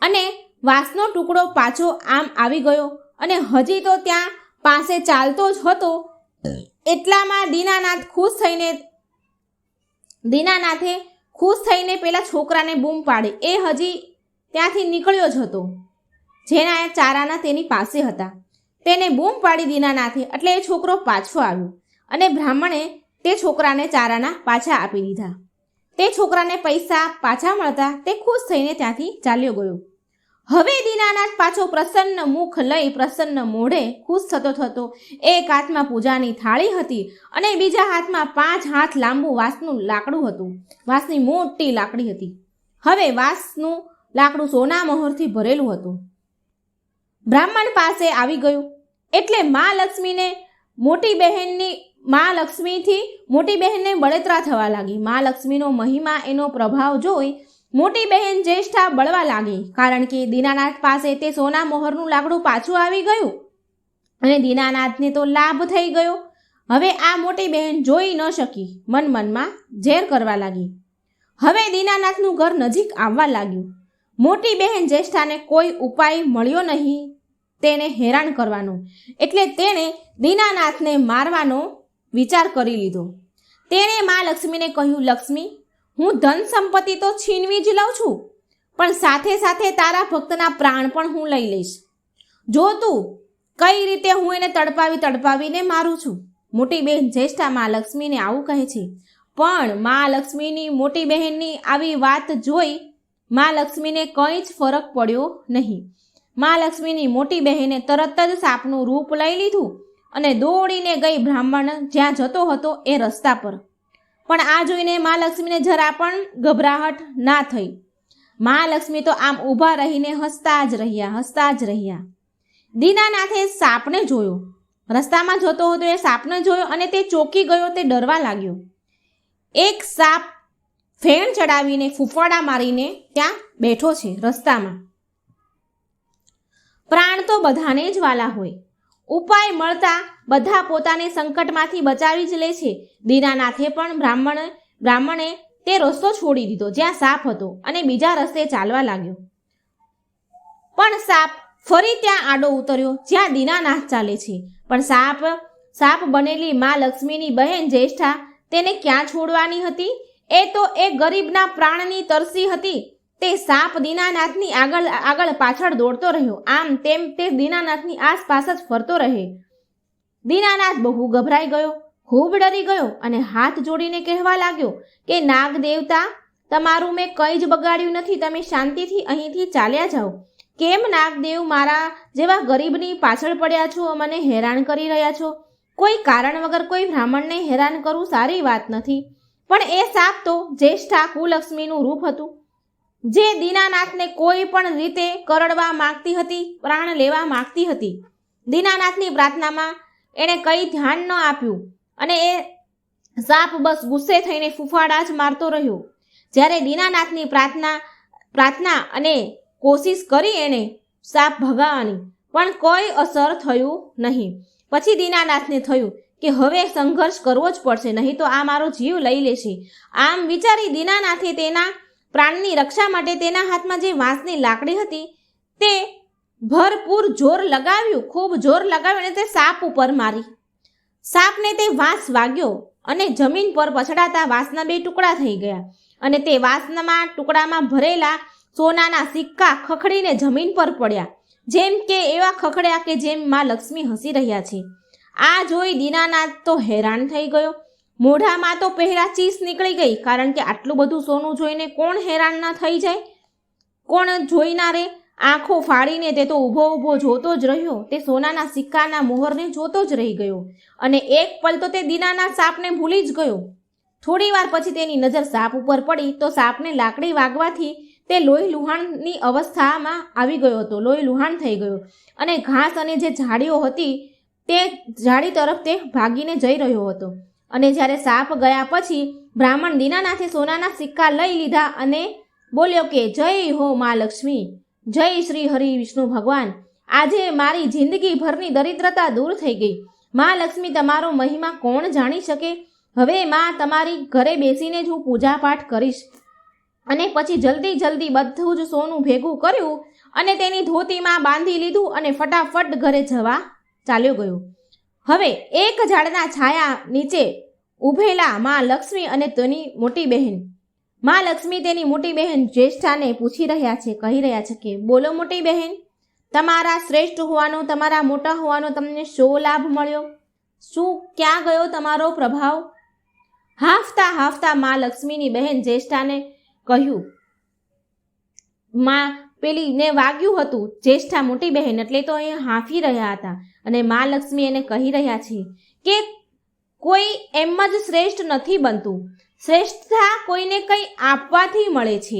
અને વાંસનો ટુકડો પાછો આમ આવી ગયો અને હજી તો ત્યાં પાસે ચાલતો જ હતો. એટલામાં દીનાનાથે ખુશ થઈને પેલા છોકરાને બૂમ પાડી. એ હજી ત્યાંથી નીકળ્યો જ હતો, જેના ચારાના તેની પાસે હતા. તેને બૂમ પાડી દીનાનાથે, એટલે એ છોકરો પાછો આવ્યો અને બ્રાહ્મણે તે છોકરાને ચારાના પાછા આપી દીધા. તે છોકરાને પૈસા પાછા મળતા તે ખુશ થઈને ત્યાંથી ચાલ્યો ગયો. હવે દીનાનાથ પાછો પ્રસન્ન મુખ લઈ પ્રસન્ન મોઢે ખુશ થતો એક હાથમાં પૂજાની થાળી હતી અને બીજા હાથમાં 5 હાથ લાંબુ વાંસનું લાકડું હતું. વાંસની મોટી લાકડી હતી. હવે વાંસનું લાકડું સોના મહોરથી ભરેલું હતું. બ્રાહ્મણ પાસે આવી ગયું એટલે મા લક્ષ્મીથી મોટી બહેનને બળતરા થવા લાગી. મા લક્ષ્મીનો મહિમા, એનો પ્રભાવ જોઈ મોટી બહેન જ્યેષ્ઠા બળવા લાગી, કારણ કે દીનાનાથ પાસે તે સોના મોહરનું લાકડું પાછું આવી ગયું અને દીનાનાથને તો લાભ થઈ ગયો. હવે આ મોટી બહેન જોઈ ન શકી, મનમાં ઝેર કરવા લાગી. હવે દીનાનાથનું ઘર નજીક આવવા લાગ્યું. મોટી બહેન જ્યેષ્ઠાને કોઈ ઉપાય મળ્યો નહીં તેને હેરાન કરવાનો, એટલે તેણે દીનાનાથને મારવાનો વિચાર કરી લીધો. તેણે મા લક્ષ્મીને કહ્યું, લક્ષ્મી, હું ધન સંપત્તિ તો છીનવી જ લઉં છું, પણ સાથે સાથે તારા ભક્તના પ્રાણ પણ હું લઈ લઈશ. જો તું કઈ રીતે હું એને તડપાવીને મારું છું. મોટી બહેન જ્યેષ્ઠા મા લક્ષ્મીને આવું કહે છે. પણ મા લક્ષ્મીની મોટી બહેનની આવી વાત જોઈ મા લક્ષ્મીને કંઈ જ ફરક પડ્યો નહીં. મા લક્ષ્મીની મોટી બહેને તરત જ સાપનું રૂપ લઈ લીધું અને દોડીને ગઈ બ્રાહ્મણ જ્યાં જતો હતો એ રસ્તા પર. પણ આ જોઈને મા લક્ષ્મીને જરા પણ ગભરાહટ ના થઈ. મા લક્ષ્મી તો આમ ઊભા રહીને હસતા જ રહ્યા. દીનાનાથે સાપને જોયો. રસ્તામાં જતો હતો એ સાપને જોયો અને તે ચોંકી ગયો. તે ડરવા લાગ્યો. એક સાપ ફેણ ચડાવીને ફૂફાડા મારીને ત્યાં બેઠો છે રસ્તામાં. પ્રાણ તો બધાને જ વાલા હોય. ઉપાય મળતા બધા પોતાને સંકટમાંથી બચાવી જ લે છે. દીનાનાથે પણ બ્રાહ્મણે તે રસ્તો છોડી દીધો જ્યાં સાપ હતો અને બીજા રસ્તે ચાલવા લાગ્યો. પણ સાપ ફરી ત્યાં આડો ઉતર્યો જ્યાં દીનાનાથ ચાલે છે. પણ સાપ બનેલી મા લક્ષ્મીની બહેન જ્યેષ્ઠા તેને ક્યાં છોડવાની હતી? એ તો એ ગરીબના પ્રાણની તરસી હતી. તે સાપ દીનાનાથની આગળ પાછળ દોડતો રહ્યો. આમ તેમ તે દીનાનાથની આસપાસ જ ફરતો રહે. દીનાનાથ બહુ ગભરાઈ ગયો, ખૂબ ડરી ગયો અને હાથ જોડીને કહેવા લાગ્યો કે નાગ દેવતા, તમારું મેં કંઈ જ બગાડ્યું નથી, તમે શાંતિથી અહીંથી ચાલ્યા જાઓ. કેમ નાગદેવ મારા જેવા ગરીબની પાછળ પડ્યા છો, મને હેરાન કરી રહ્યા છો? કોઈ કારણ વગર કોઈ બ્રાહ્મણને હેરાન કરવું સારી વાત નથી. પણ એ સાપ તો જ્યેષ્ઠા કુલક્ષ્મીનું રૂપ હતું, જે દીનાનાથને કોઈ પણ રીતે કરડવા માંગતી હતી, પ્રાણ લેવા માંગતી હતી. દીનાનાથની પ્રાર્થનામાં એણે કંઈ ધ્યાન ન આપ્યું અને એ સાપ બસ ગુસ્સે થઈને ફૂફાડા જ મારતો રહ્યો. જ્યારે દીનાનાથની પ્રાર્થના અને કોશિશ કરી એને સાપ ભગાવવાની, પણ કોઈ અસર થયું નહીં. પછી દીનાનાથને થયું કે હવે સંઘર્ષ કરવો જ પડશે, નહીં તો આ મારો જીવ લઈ લેશે. આમ વિચારી દીનાનાથે તેના પ્રાણની રક્ષા માટે તેના હાથમાં જે વાંસની લાકડી હતી તે ભરપૂર જોર લગાવ્યું, ખૂબ જોર લગાવ્યું અને તે સાપ ઉપર મારી. સાપને તે વાંસ વાગ્યો અને જમીન પર પછડાતા વાંસના 2 ટુકડા થઈ ગયા અને તે વાંસના ટુકડામાં ભરેલા સોનાના સિક્કા ખખડીને જમીન પર પડ્યા, જેમ કે એવા ખખડ્યા કે જેમ માં લક્ષ્મી હસી રહ્યા છે. આ જોઈ દીનાનાથ તો હેરાન થઈ ગયો. મોઢામાં તો પહેલા ચીસ નીકળી ગઈ, કારણ કે આટલું બધું સોનું જોઈને કોણ હેરાન ના થઈ જાય? કોણ જોઈનારે? આંખો ફાડીને તે તો ઊભો જોતો જ રહ્યો. તે સોનાના સિક્કાના મોહરને જોતો જ રહી ગયો અને એક પલ તો તે દીનાનાથ સાપને ભૂલી જ ગયો. થોડી વાર પછી તેની નજર સાપ ઉપર પડી તો સાપને લાકડી વાગવાથી તે લોહી લુહાણની અવસ્થામાં આવી ગયો હતો, લોહી લુહાણ થઈ ગયો અને ઘાસ અને જે ઝાડીઓ હતી તે ઝાડી તરફ તે ભાગીને જઈ રહ્યો હતો. અને જ્યારે સાપ ગયા પછી બ્રાહ્મણ દીનાનાથે સોનાના સિક્કા લઈ લીધા અને બોલ્યો કે જય હો મા લક્ષ્મી, જય શ્રી હરિ વિષ્ણુ ભગવાન. આજે મારી જિંદગી ભરની દરિદ્રતા દૂર થઈ ગઈ. માં લક્ષ્મી, તમારો મહિમા કોણ જાણી શકે? હવે માં, તમારી ઘરે બેસીને જ હું પૂજા પાઠ કરીશ. અને પછી જલ્દી બધું જ સોનું ભેગું કર્યું અને તેની ધોતીમાં બાંધી લીધું અને ફટાફટ ઘરે જવા ચાલ્યો ગયો. હવે એક ઝાડના છાયા નીચે ઊભેલા માં લક્ષ્મી અને તેની મોટી બહેન. માં લક્ષ્મી તેની મોટી બહેન જ્યેષ્ઠાને પૂછી રહ્યા છે, કહી રહ્યા છે કે બોલો મોટી બહેન, તમારા શ્રેષ્ઠ હોવાનો, તમારા મોટા હોવાનો તમને શો લાભ મળ્યો? શું ક્યાં ગયો તમારો પ્રભાવ? હાંફતા માં લક્ષ્મીની બહેન જ્યેષ્ઠાને કહ્યું. માં પેલીને વાગ્યું હતું, જ્યેષ્ઠા મોટી બહેન એટલે તો એ હાંફી રહ્યા હતા. અને માં લક્ષ્મી એને કહી રહ્યા છે કે કોઈ એમ જ શ્રેષ્ઠ નથી બનતું. શ્રેષ્ઠતા કોઈને કંઈ આપવાથી મળે છે,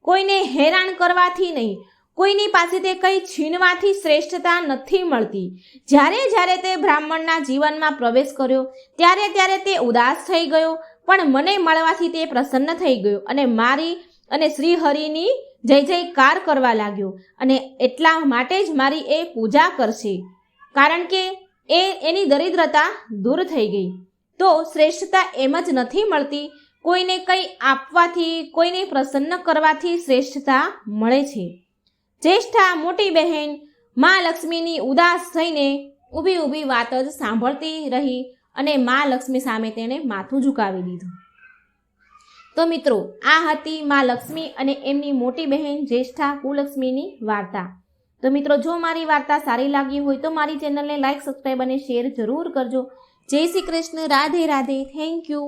કોઈને હેરાન કરવાથી નહીં. કોઈની પાસેથી કંઈ છીનવાથી શ્રેષ્ઠતા નથી મળતી. જ્યારે તે બ્રાહ્મણના જીવનમાં પ્રવેશ કર્યો ત્યારે તે ઉદાસ થઈ ગયો, પણ મને મળવાથી તે પ્રસન્ન થઈ ગયો અને મારી અને શ્રી હરિની જય જયકાર કરવા લાગ્યો. અને એટલા માટે જ મારી એ પૂજા કરશે, કારણ કે એની દરિદ્રતા દૂર થઈ ગઈ. તો શ્રેષ્ઠતા એમ જ નથી મળતી. કોઈને કંઈ આપવાથી, કોઈને પ્રસન્ન કરવાથી શ્રેષ્ઠતા મળે છે. જ્યેષ્ઠા મોટી બહેન માં લક્ષ્મીની ઉદાસ થઈને ઊભી વાત જ સાંભળતી રહી અને માં લક્ષ્મી સામે તેણે માથું ઝુકાવી દીધું. તો મિત્રો, આ હતી માં લક્ષ્મી અને એમની મોટી બહેન જ્યેષ્ઠા કુલક્ષ્મીની વાર્તા. તો મિત્રો, જો મારી વાર્તા સારી લાગી હોય તો મારી ચેનલને લાઈક, સબસ્ક્રાઈબ અને શેર જરૂર કરજો. જય શ્રી કૃષ્ણ. રાધે રાધે. Thank you.